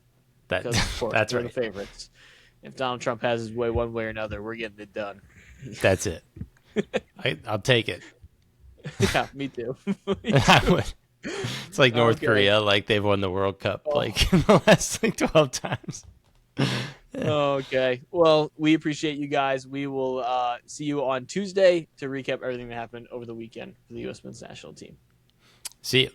Speaker 2: That
Speaker 1: because, of course,
Speaker 2: that's
Speaker 1: we're the
Speaker 2: right.
Speaker 1: favorites. If Donald Trump has his way one way or another, we're getting it done.
Speaker 2: That's it. I'll take it.
Speaker 1: Yeah, me too. Me
Speaker 2: I
Speaker 1: too.
Speaker 2: would. It's like North
Speaker 1: Okay.
Speaker 2: Korea, like they've won the World Cup
Speaker 1: Oh,
Speaker 2: like in the last like 12 times.
Speaker 1: okay. Well, we appreciate you guys. We will see you on Tuesday to recap everything that happened over the weekend for the U.S. men's national team.
Speaker 2: See you.